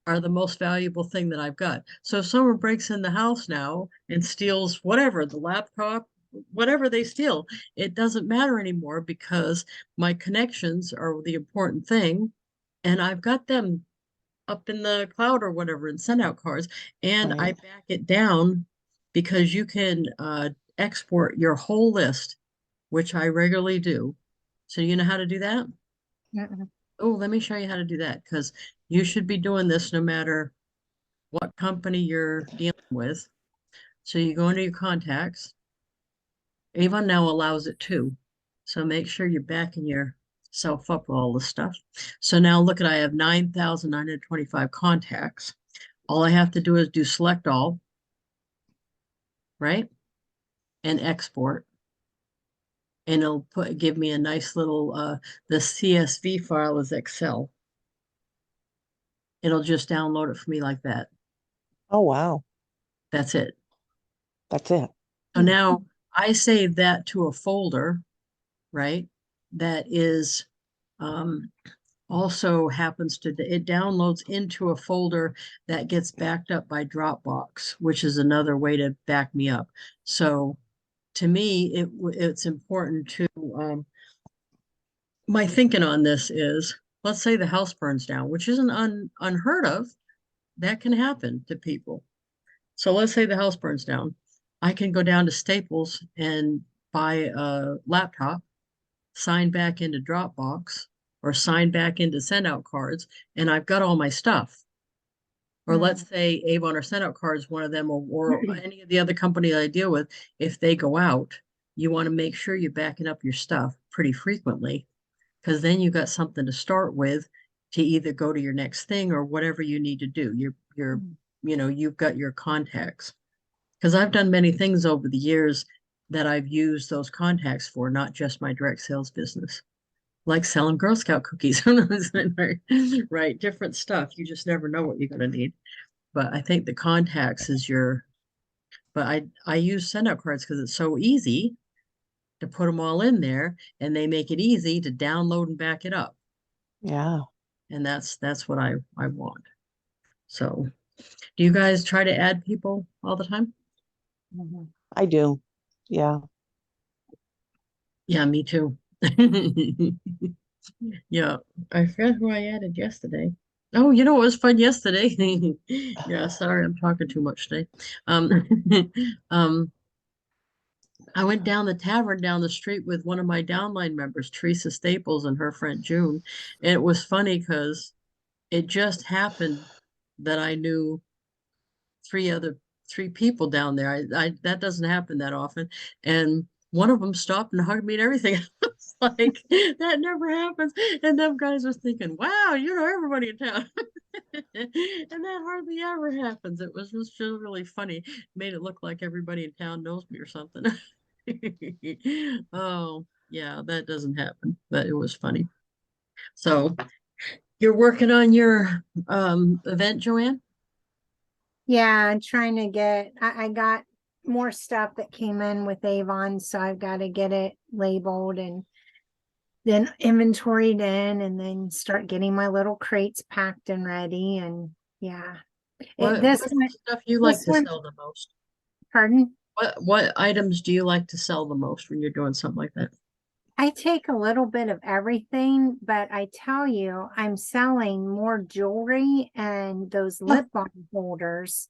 are the most valuable thing that I've got. So if someone breaks in the house now and steals whatever, the laptop, whatever they steal, it doesn't matter anymore because my connections are the important thing. And I've got them up in the cloud or whatever and SendOutCards. And I Right. back it down because you can export your whole list, which I regularly do. So you know how to do that? Mm-mm. Oh, let me show you how to do that because you should be doing this no matter what company you're dealing with. So you go into your contacts. Avon now allows it too. So make sure you're backing yourself up with all this stuff. So now look at, I have 9,925 contacts. All I have to do is do select all, right? And export. And it'll give me a nice little, the CSV file is Excel. It'll just download it for me like that. Oh, wow. That's it. That's it. So now I save that to a folder, right? That is also happens to, it downloads into a folder that gets backed up by Dropbox, which is another way to back me up. So to me, it's important to, my thinking on this is, let's say the house burns down, which isn't unheard of. That can happen to people. So let's say the house burns down. I can go down to Staples and buy a laptop, sign back into Dropbox, or sign back into SendOutCards, and I've got all my stuff. Or let's say Avon or SendOutCards, one of them, or any of the other company that I deal with, if they go out, you want to make sure you're backing up your stuff pretty frequently, because then you got something to start with to either go to your next thing or whatever you need to do. You've got your contacts. Because I've done many things over the years that I've used those contacts for, not just my direct sales business, like selling Girl Scout cookies. Right, different stuff. You just never know what you're going to need. But I think the contacts is but I use SendOutCards because it's so easy to put them all in there, and they make it easy to download and back it up. Yeah. And that's what I want. So, do you guys try to add people all the time? I do. Yeah. Yeah, me too. Yeah, I forgot who I added yesterday. Oh, you know what was fun yesterday? Yeah, sorry, I'm talking too much today. Um, um, I went down the tavern down the street with one of my downline members, Teresa Staples, and her friend June. And it was funny because it just happened that I knew three people down there. I that doesn't happen that often. And one of them stopped and hugged me and everything. It's like that never happens. And them guys was thinking, wow, you know everybody in town. And that hardly ever happens. It was just really funny. Made it look like everybody in town knows me or something. Oh, yeah, that doesn't happen, but it was funny. So you're working on your event, Joanne? Yeah, I'm trying to I got more stuff that came in with Avon, so I've got to get it labeled and then inventoried in, and then start getting my little crates packed and ready. And yeah, this What's one, the stuff you like this to one, sell the most? pardon? What items do you like to sell the most when you're doing something like that? I take a little bit of everything, but I tell you, I'm selling more jewelry and those Oh, lip balm holders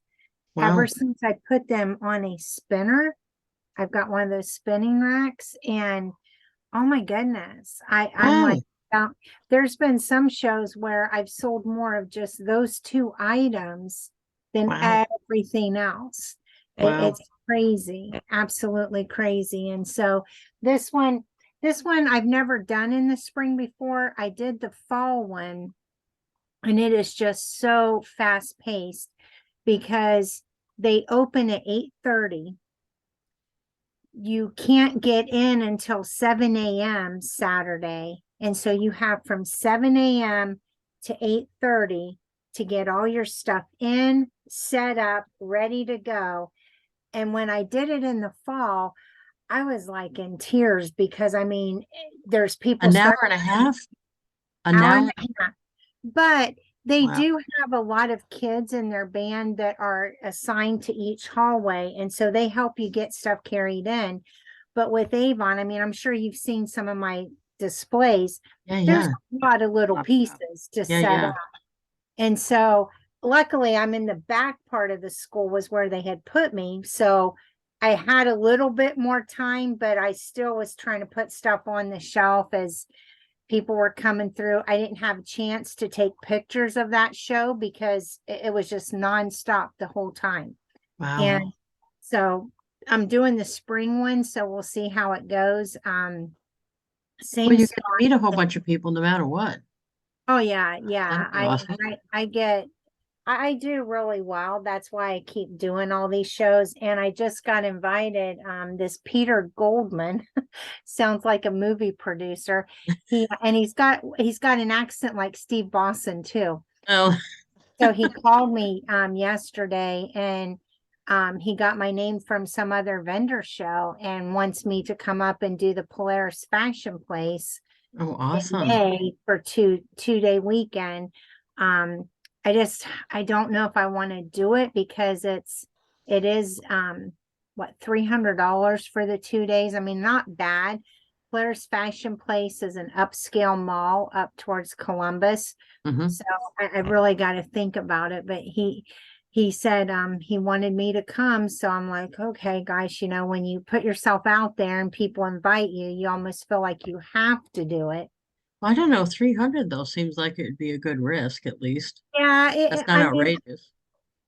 ever wow. since I put them on a spinner. I've got one of those spinning racks, and oh my goodness, I'm Wow. like, there's been some shows where I've sold more of just those two items than Wow. everything else. Wow. It's crazy, absolutely crazy. And so this one, this one I've never done in the spring before. I did the fall one, and it is just so fast paced because they open at 8:30. You can't get in until 7 a.m. Saturday. And so you have from 7 a.m. to 8:30 to get all your stuff in, set up, ready to go. And when I did it in the fall, I was like in tears because I mean, there's people An hour starting and a half? An hour and hour? a half, but they Wow. do have a lot of kids in their band that are assigned to each hallway. And so they help you get stuff carried in. But with Avon, I mean, I'm sure you've seen some of my displays. Yeah, There's yeah. a lot of little pieces to Yeah, set yeah. up. And so luckily I'm in the back part of the school was where they had put me. So I had a little bit more time, but I still was trying to put stuff on the shelf as people were coming through. I didn't have a chance to take pictures of that show because it was just nonstop the whole time. Wow. And so I'm doing the spring one, so we'll see how it goes. Well, Same you spot. get to meet a whole bunch of people no matter what. Oh yeah, That'll yeah. be awesome. I get I do really well. That's why I keep doing all these shows. And I just got invited. This Peter Goldman sounds like a movie producer. He's got an accent like Steve Bosson too. Oh, So he called me yesterday, and he got my name from some other vendor show and wants me to come up and do the Polaris Fashion Place oh, in awesome. May for two-day weekend. Um, I don't know if I want to do it because it is what, $300 for the 2 days. I mean, not bad. Claire's Fashion Place is an upscale mall up towards Columbus. Hmm. So I really got to think about it. But he said he wanted me to come. So I'm like, okay, guys, when you put yourself out there and people invite you, you almost feel like you have to do it. I don't know. 300 though seems like it'd be a good risk at least. Yeah, That's not I mean, outrageous.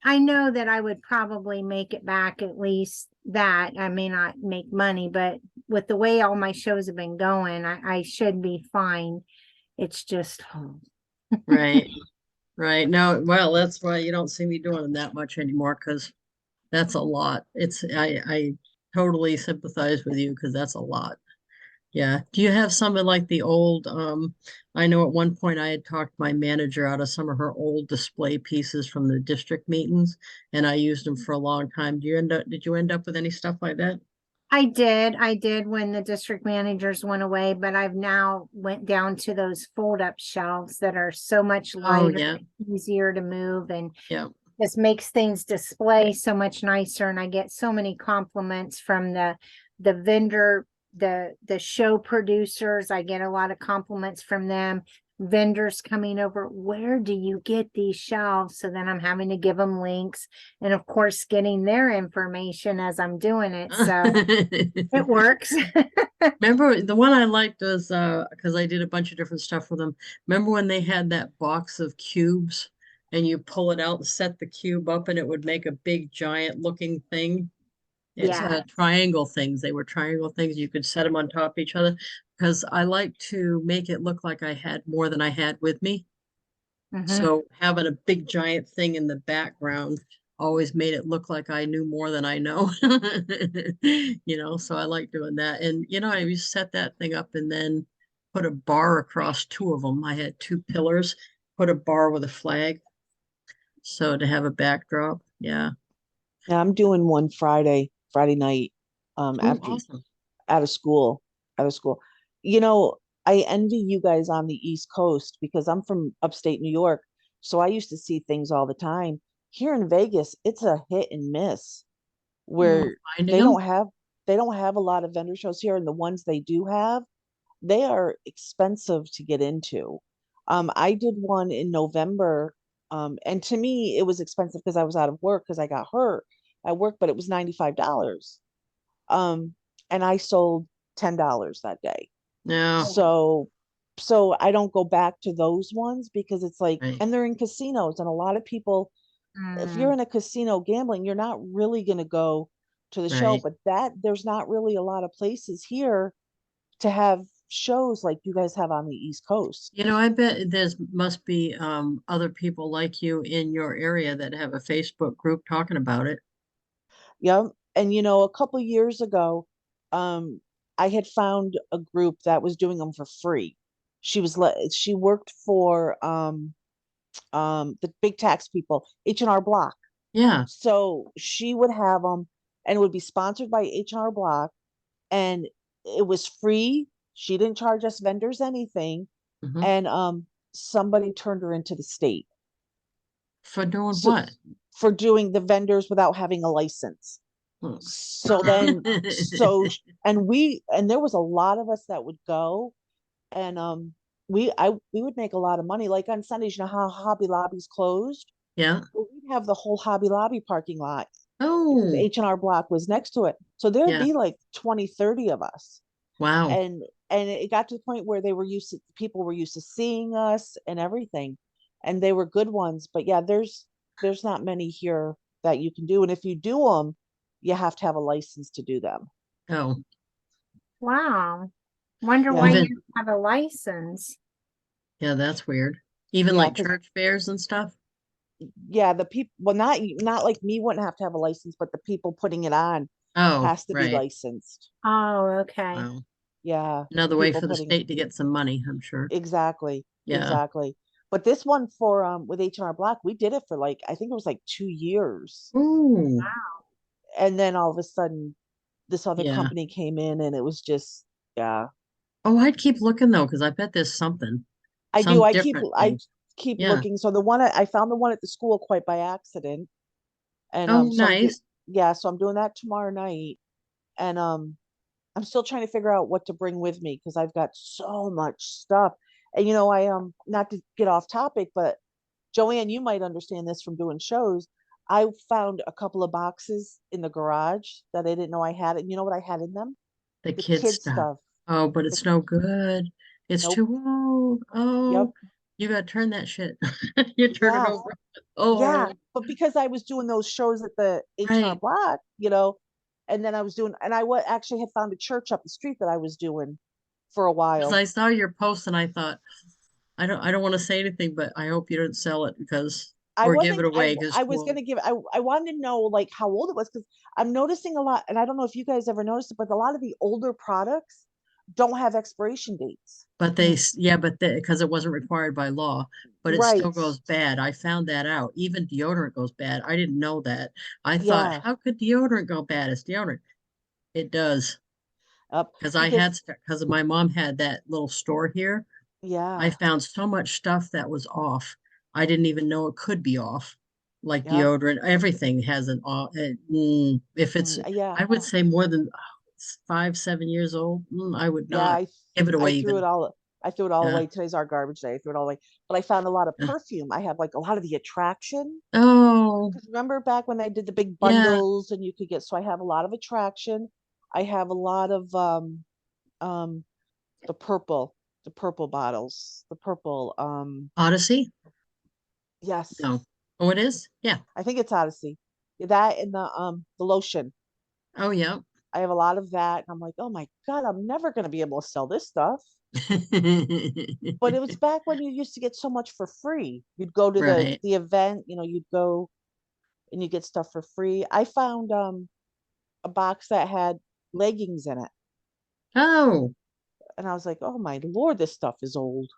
I know that I would probably make it back at least that. I may not make money, but with the way all my shows have been going, I should be fine. It's just, Right. Right. No, well, that's why you don't see me doing them that much anymore because that's a lot. I totally sympathize with you because that's a lot. Yeah. Do you have some of like the old, I know at one point I had talked my manager out of some of her old display pieces from the district meetings and I used them for a long time. Did you end up with any stuff like that? I did when the district managers went away, but I've now went down to those fold up shelves that are so much Oh, lighter, yeah. easier to move, and Yeah. just makes things display so much nicer. And I get so many compliments from the vendor, the show producers. I get a lot of compliments from them. Vendors coming over, where do you get these shelves? So then I'm having to give them links, and of course getting their information as I'm doing it. So it works. Remember the one I liked was because I did a bunch of different stuff with them. Remember when they had that box of cubes and you pull it out and set the cube up and it would make a big giant looking thing? It's Yeah. triangle things. They were triangle things. You could set them on top of each other because I like to make it look like I had more than I had with me. Hmm. So having a big giant thing in the background always made it look like I knew more than I know. So I like doing that. And I used to set that thing up and then put a bar across two of them. I had two pillars, put a bar with a flag. So to have a backdrop. Yeah. Yeah, I'm doing one Friday night, Oh, after awesome. out of school, out of school. You know, I envy you guys on the East Coast because I'm from upstate New York. So I used to see things all the time. Here in Vegas, it's a hit and miss Mm, where finding they them? don't have they don't have a lot of vendor shows here, and the ones they do have, they are expensive to get into. I did one in November, and to me it was expensive because I was out of work because I got hurt at work, but it was $95. Um, and I sold $10 that day. No, So I don't go back to those ones because it's like, right, and they're in casinos, and a lot of people, if you're Mm, in a casino gambling, you're not really going to go to the show, right. but that there's not really a lot of places here to have shows like you guys have on the East Coast. I bet there's must be other people like you in your area that have a Facebook group talking about it. Yeah. And a couple years ago, um, I had found a group that was doing them for free. She worked for the big tax people, H&R Block. Yeah. So she would have them, and it would be sponsored by H&R Block, and it was free. She didn't charge us vendors anything, Hmm. and somebody turned her into the state. For doing So what? for doing the vendors without having a license. Hmm. So then and there was a lot of us that would go, and we would make a lot of money. Like on Sundays, you know how Hobby Lobby's closed? Yeah. Well, we'd have the whole Hobby Lobby parking lot because Oh, H&R Block was next to it. So there'd yeah. be like 20, 30 of us. Wow. And it got to the point where people were used to seeing us and everything. And they were good ones. But yeah, there's not many here that you can do. And if you do them, you have to have a license to do them. Oh, wow. Wonder why Yeah. you even, have a license. yeah, that's weird. Even Yeah, like because church fairs and stuff. yeah, the people, well, not like me wouldn't have to have a license, but the people putting it on Oh, has to be right. licensed. Oh, okay. Wow. Yeah, the Another way people for the putting state to get some money, I'm sure. exactly, Yeah. exactly. But this one for with H&R Block, we did it for like I think it was like 2 years. Ooh, And then all of a sudden this other yeah. company came in, and it was just, yeah. Oh, I'd keep looking though, because I bet there's something, I do. some I keep different I things. keep Yeah. looking. So I found the one at the school quite by accident. And Oh, so nice. I'm doing that tomorrow night. And I'm still trying to figure out what to bring with me because I've got so much stuff. And I not to get off topic, but Joanne, you might understand this from doing shows. I found a couple of boxes in the garage that I didn't know I had. And you know what I had in them? The The kid kid stuff. stuff. Oh, but The it's no good. It's Nope. too old. Yep. Oh, you gotta turn that shit. You turn it Yeah. over. Yeah. Oh, But because I was doing those shows at the H&R right. Block, and then I was doing, and actually had found a church up the street that I was doing for a Because while. I saw your post and I thought, I don't want to say anything, but I hope you don't sell it because I or give it wasn't, away because I was going to I wanted to know like how old it was because I'm noticing a lot, and I don't know if you guys ever noticed it, but a lot of the older products don't have expiration dates. but but because it wasn't required by law, but it still Right. goes bad. I found that out. Even deodorant goes bad. I didn't know that. I thought, Yeah. how could deodorant go bad? It's deodorant. It does. Up Because because because my mom had that little store here. I yeah. found so much stuff that was off. I didn't even know it could be off, like Yep. deodorant. Everything has an off. If it's, Yeah. I would say more than 5, 7 years old. I would Yeah, not give it I away threw it even. all I threw it all Yeah. away. Today's our garbage day. I threw it all away. But I found a lot of Uh, perfume. I have like a lot of the attraction. Oh, Because remember back when I did the big yeah. bundles and you could get, so I have a lot of attraction. I have a lot of um the purple bottles. The purple Odyssey? yes. No. Oh, it is? Yeah. I think it's Odyssey. That and the lotion. Oh, yeah. I have a lot of that. And I'm like, oh my God, I'm never gonna be able to sell this stuff. But it was back when you used to get so much for free. You'd go to the Right. the event, you'd go and you get stuff for free. I found a box that had leggings in it, Oh. and I was like, "Oh my Lord, this stuff is old."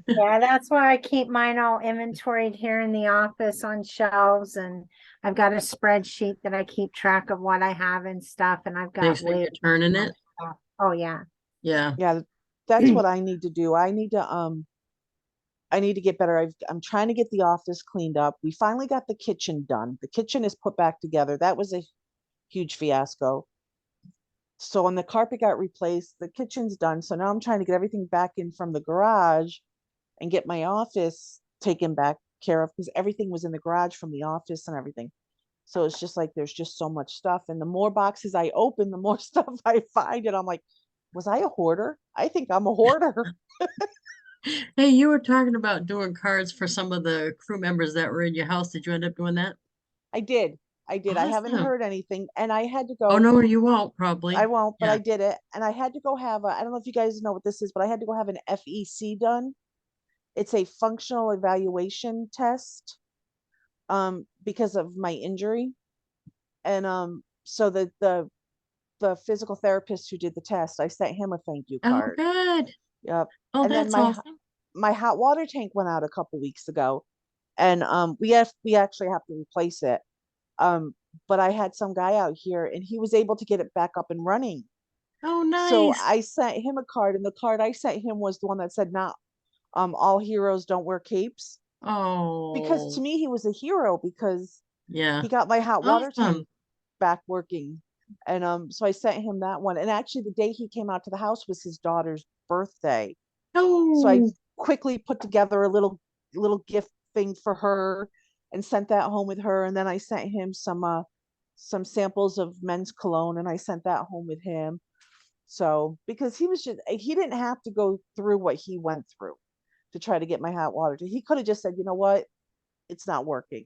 Yeah, that's why I keep mine all inventoried here in the office on shelves, and I've got a spreadsheet that I keep track of what I have and stuff, and I've They got say way you're turning too much it. stuff. Oh yeah. Yeah. Yeah, that's what I need to do. I need to get better. I'm trying to get the office cleaned up. We finally got the kitchen done. The kitchen is put back together. That was a huge fiasco. So when the carpet got replaced, the kitchen's done. So now I'm trying to get everything back in from the garage and get my office taken back care of because everything was in the garage from the office and everything. So it's just like there's just so much stuff. And the more boxes I open, the more stuff I find. And I'm like, was I a hoarder? I think I'm a hoarder. Hey, you were talking about doing cards for some of the crew members that were in your house. Did you end up doing that? I did. I did. I haven't Awesome. heard anything. And I had to Oh, go, no, you won't I probably. won't, but Yeah. I did it. And I had to go have a, I don't know if you guys know what this is, but I had to go have an FEC done. It's a functional evaluation test because of my injury. And so the physical therapist who did the test, I sent him a thank you Oh, card. good. Yep. Oh, And then that's awesome. my hot water tank went out a couple weeks ago, and we actually have to replace it. Um, but I had some guy out here, and he was able to get it back up and running. Oh, So nice. I sent him a card, and the card I sent him was the one that said, "Not all heroes don't wear capes." Because to Oh, me, he was a hero because yeah. he got my hot water Awesome. tank back working. And so I sent him that one. And actually the day he came out to the house was his daughter's birthday. So I Oh, quickly put together a little gift thing for her and sent that home with her. And then I sent him some samples of men's cologne and I sent that home with him. So because he didn't have to go through what he went through to try to get my hot water. He could have just said, you know what, it's not working.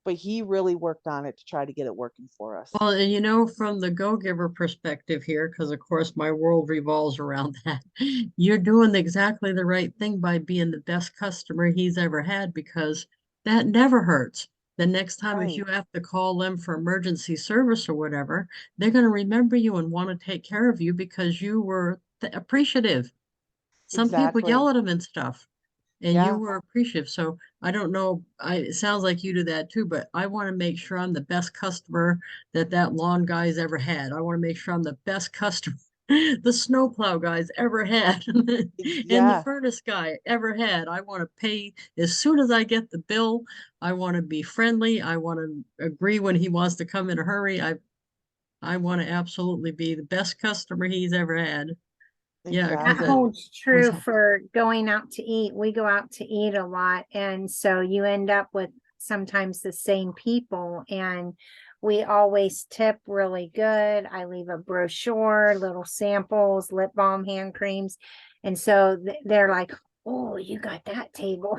But he really worked on it to try to get it working for us. well, and from the go-giver perspective here, because of course my world revolves around that, you're doing exactly the right thing by being the best customer he's ever had because that never hurts. The next time if Right. you have to call them for emergency service or whatever, they're going to remember you and want to take care of you because you were appreciative. Some people Exactly. yell at them and stuff, and you Yeah. were appreciative. So I don't know, it sounds like you do that too, but I want to make sure I'm the best customer that lawn guy's ever had. I want to make sure I'm the best customer the snowplow guy's ever had and the Yeah. furnace guy ever had. I want to pay as soon as I get the bill. I want to be friendly. I want to agree when he wants to come in a hurry. I want to absolutely be the best customer he's ever had. Yeah, That because Exactly. holds true for going out to eat. We go out to eat a lot, and so you end up with sometimes the same people, and we always tip really good. I leave a brochure, little samples, lip balm, hand creams, and so they're like, "Oh, you got that table,"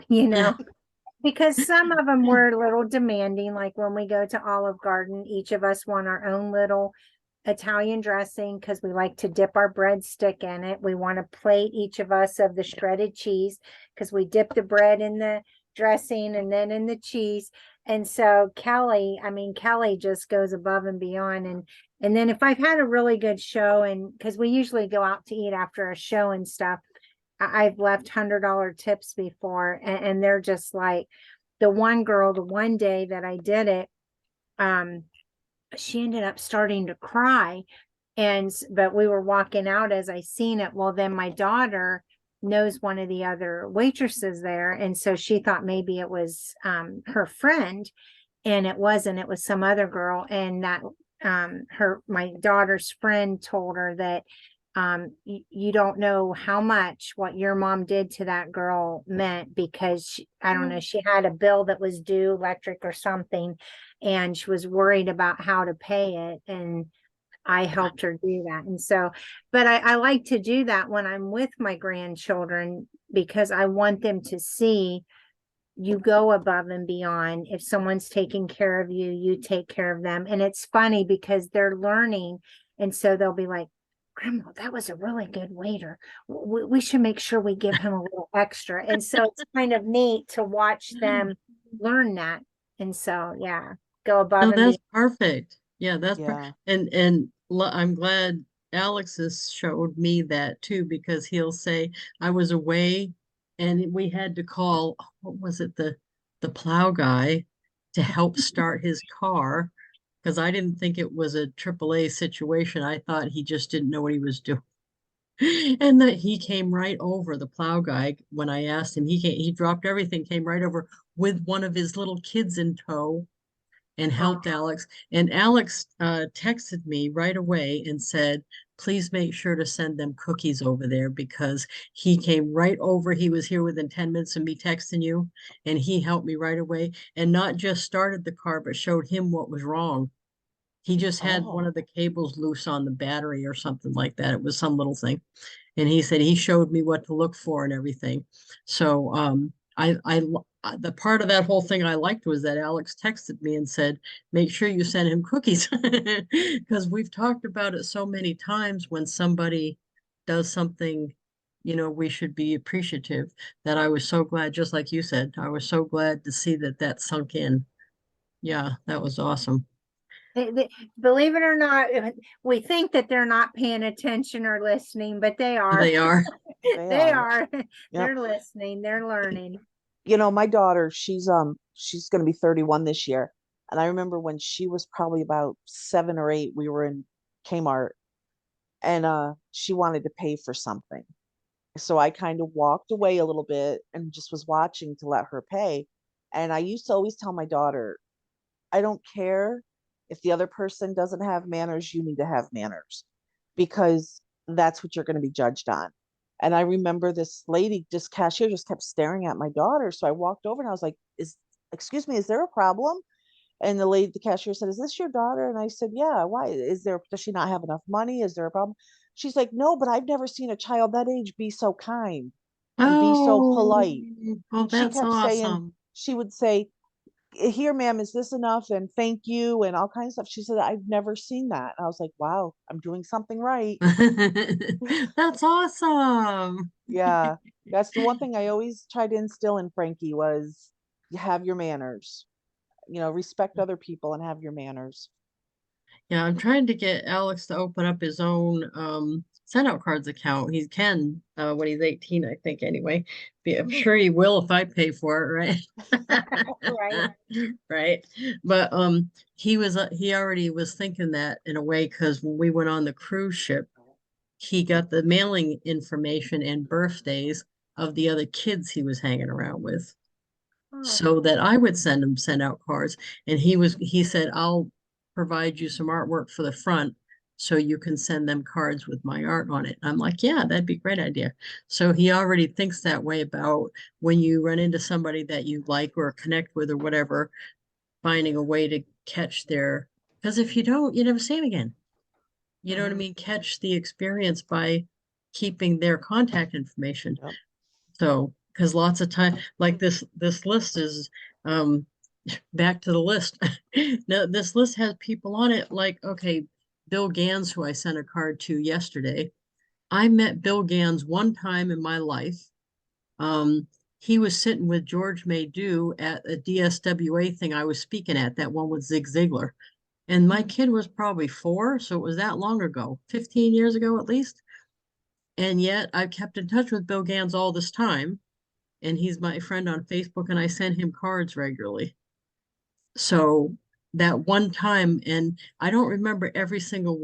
because some of them were a little demanding. Like when we go to Olive Garden, each of us want our own little Italian dressing because we like to dip our breadstick in it. We want to plate each of us of the shredded cheese because we dip the bread in the dressing and then in the cheese. And so Kelly just goes above and beyond. And then if I've had a really good show, and because we usually go out to eat after a show and stuff, I've left $100 tips before, and they're just like the one girl, the one day that I did it, she ended up starting to cry, but we were walking out as I seen it. Well, then my daughter knows one of the other waitresses there, and so she thought maybe it was her friend, and it wasn't. It was some other girl, and that my daughter's friend told her that you don't know how much what your mom did to that girl meant, because I don't know, she had a bill that was due, electric or something, and she was worried about how to pay it, and I helped her do that. And so, but I like to do that when I'm with my grandchildren because I want them to see you go above and beyond. If someone's taking care of you, you take care of them. And it's funny because they're learning, and so they'll be like, Grandma, that was a really good waiter. We should make sure we give him a little extra. And so it's kind of neat to watch them learn that. And so, yeah, go above No, and that's beyond. perfect. Yeah, Yeah. I'm glad Alex has showed me that too because he'll say I was away and we had to call, what was it, the plow guy to help start his car because I didn't think it was a AAA situation. I thought he just didn't know what he was doing. And that he came right over, the plow guy, when I asked him, he dropped everything, came right over with one of his little kids in tow and helped Alex. And Alex texted me right away and said, please make sure to send them cookies over there because he came right over. He was here within 10 minutes of me texting you, and he helped me right away and not just started the car, but showed him what was wrong. He just had one Oh, of the cables loose on the battery or something like that. It was some little thing. And he said he showed me what to look for and everything. So the part of that whole thing I liked was that Alex texted me and said, make sure you send him cookies. Because we've talked about it so many times when somebody does something, we should be appreciative, that I was so glad, just like you said, I was so glad to see that that sunk in. Yeah, that was awesome. Believe it or not, we think that they're not paying attention or listening, but they are. They are. they They are. are. Yep. They're listening. They're learning. My daughter, she's going to be 31 this year. And I remember when she was probably about 7 or 8, we were in Kmart and she wanted to pay for something. So I kind of walked away a little bit and just was watching to let her pay. And I used to always tell my daughter, I don't care if the other person doesn't have manners, you need to have manners because that's what you're going to be judged on. And I remember this lady, this cashier, just kept staring at my daughter. So I walked over and I was like, excuse me, is there a problem? And the cashier said, is this your daughter? And I said, yeah, why? Does she not have enough money? Is there a problem? She's like, no, but I've never seen a child that age be so kind and be so Oh, polite. oh, She that's kept saying, awesome. she would say, here, ma'am, is this enough? And thank you, and all kinds of stuff. She said, I've never seen that. And I was like, wow, I'm doing something right. That's awesome. Yeah. That's the one thing I always try to instill in Frankie was you have your manners. Respect other people and have your manners. Yeah, I'm trying to get Alex to open up his own SendOutCards account. He can when he's 18, I think, anyway. I'm sure he will if I pay for it, Right. right? Right. But he already was thinking that in a way because when we went on the cruise ship, he got the mailing information and birthdays of the other kids he was hanging around with Oh, so that I would send out cards. And he said, I'll provide you some artwork for the front so you can send them cards with my art on it. I'm like, yeah, that'd be a great idea. So he already thinks that way about when you run into somebody that you like or connect with or whatever, finding a way to catch because if you don't, you never see them again. You know what I Hmm. mean? Catch the experience by keeping their contact information. Yep. So, because lots of time, like this list is um back to the list. Now, this list has people on it like, okay, Bill Gans, who I sent a card to yesterday. I met Bill Gans one time in my life. Um, he was sitting with George Maydew at a DSWA thing I was speaking at, that one with Zig Ziglar. And my kid was probably 4, so it was that long ago, 15 years ago at least. And yet I've kept in touch with Bill Gans all this time, and he's my friend on Facebook, and I send him cards regularly. So that one time, and I don't remember every single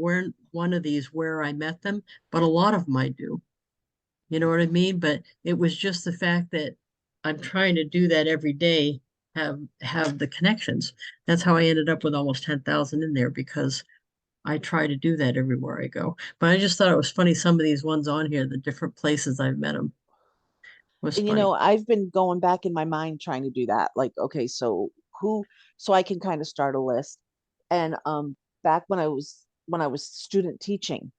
one of these where I met them, but a lot of them I do. You know what I mean? But it was just the fact that I'm trying to do that every day, have the connections. That's how I ended up with almost 10,000 in there because I try to do that everywhere I go. But I just thought it was funny. Some of these ones on here, the different places I've met them was And funny. I've been going back in my mind trying to do that. Like, okay, who, so I can kind of start a list. And back when I was student teaching,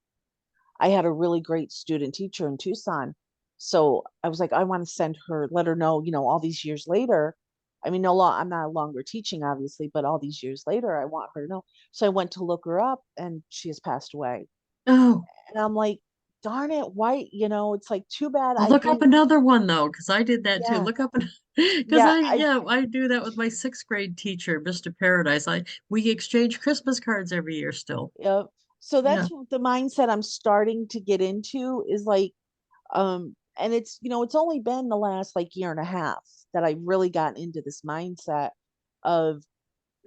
I had a really great student teacher in Tucson. So I was like, I want to let her know, all these years later. I mean, no, I'm not longer teaching, obviously, but all these years later, I want her to know. So I went to look her up and she has passed away. Oh, And I'm like, darn it, why, it's like too bad well, I've look up been, another one though, because I did that too. yeah, Look up because yeah, I, I do that with my 6th grade teacher, Mr. Paradise. We exchange Christmas cards every year still. yeah. So Yeah. that's the mindset I'm starting to get into is like, and it's only been the last like year and a half that I really got into this mindset of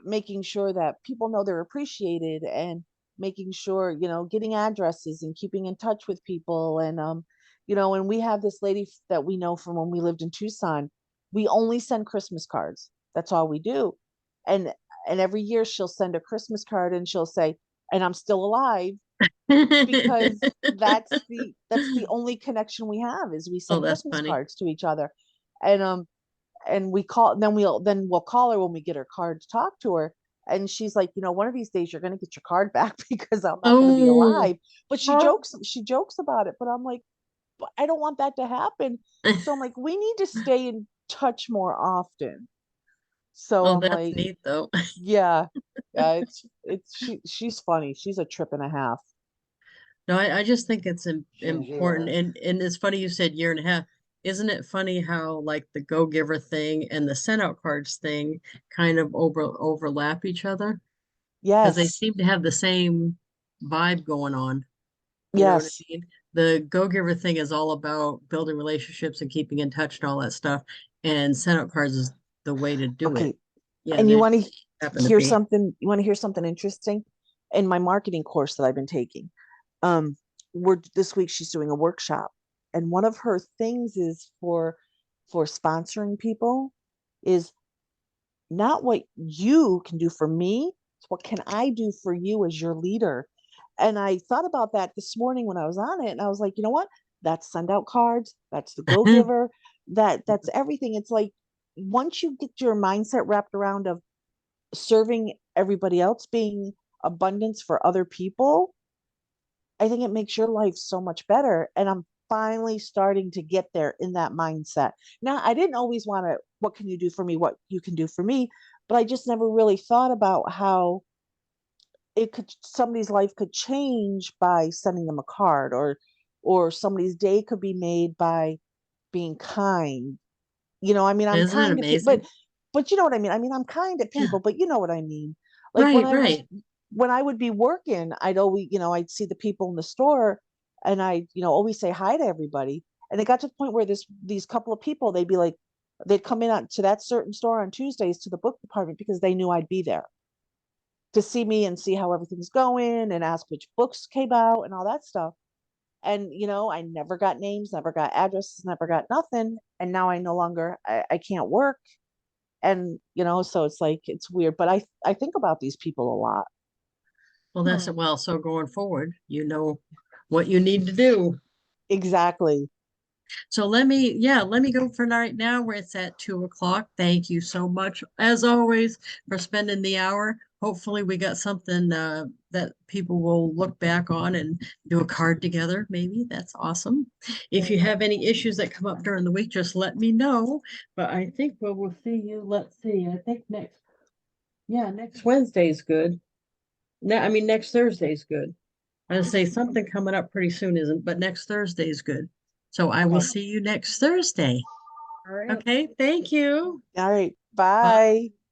making sure that people know they're appreciated. And making sure, getting addresses and keeping in touch with people. And, and we have this lady that we know from when we lived in Tucson. We only send Christmas cards. That's all we do. And, and every year she'll send a Christmas card and she'll say, and I'm still alive, because that's the only connection we have, is we Oh, send that's Christmas funny. cards to each other. And we call, then we'll call her when we get her card to talk to her. And she's like, one of these days you're going to get your card back because I'm not going to be Oh, alive. But she jokes about it, but I'm like, but I don't want that to happen. So I'm like, we need to stay in touch more often. So oh, I'm that's like, neat though. yeah, yeah, she's funny. She's a trip and a half. No, I just think it's important. And it's funny you said year and a half. Isn't it funny how like the Go Giver thing and the send out cards thing kind of overlap each other? Because they Yes, seem to have the same vibe going on. You know what I yes. mean? The Go Giver thing is all about building relationships and keeping in touch and all that stuff. And send out cards is the way to do it. Okay. Yeah, And and you they want to happen to hear be. something? You want to hear something interesting? In my marketing course that I've been taking, we're this week she's doing a workshop, and one of her things is for sponsoring people is not what you can do for me, it's what can I do for you as your leader. And I thought about that this morning when I was on it, and I was like, you know what? That's send out cards, that's the go giver, that's everything. It's like once you get your mindset wrapped around of serving everybody else, being abundance for other people, I think it makes your life so much better. And I'm finally starting to get there in that mindset. Now, I didn't always want to, what can you do for me? What you can do for me. But I just never really thought about how somebody's life could change by sending them a card, or somebody's day could be made by being kind. I mean, I'm Isn't it kind to people, amazing? but you know what I mean? I mean, I'm kind to Yeah, people, but you know what I mean? Like right, right. when I would be working, I'd always, I'd see the people in the store, and I, always say hi to everybody. And it got to the point where these couple of people, they'd be like, they'd come in to that certain store on Tuesdays to the book department because they knew I'd be there to see me and see how everything's going and ask which books came out and all that stuff. And I never got names, never got addresses, never got nothing. And now I no longer, I can't work. And so it's like it's weird, but I think about these people a lot. Well, that's it. Well, so going forward, you know what you need to do. Exactly. So let me go for right now where it's at 2 o'clock. Thank you so much, as always, for spending the hour. Hopefully we got something that people will look back on and do a card together. Maybe that's awesome. If you have any issues that come up during the week, just let me know. But I think we'll see you. Let's see. I think next Wednesday's good. No, I mean next Thursday's good. I would say something coming up pretty soon isn't, but next Thursday is good. So I will Okay. see you next Thursday. All right. Okay, thank you. All right. Bye. Bye.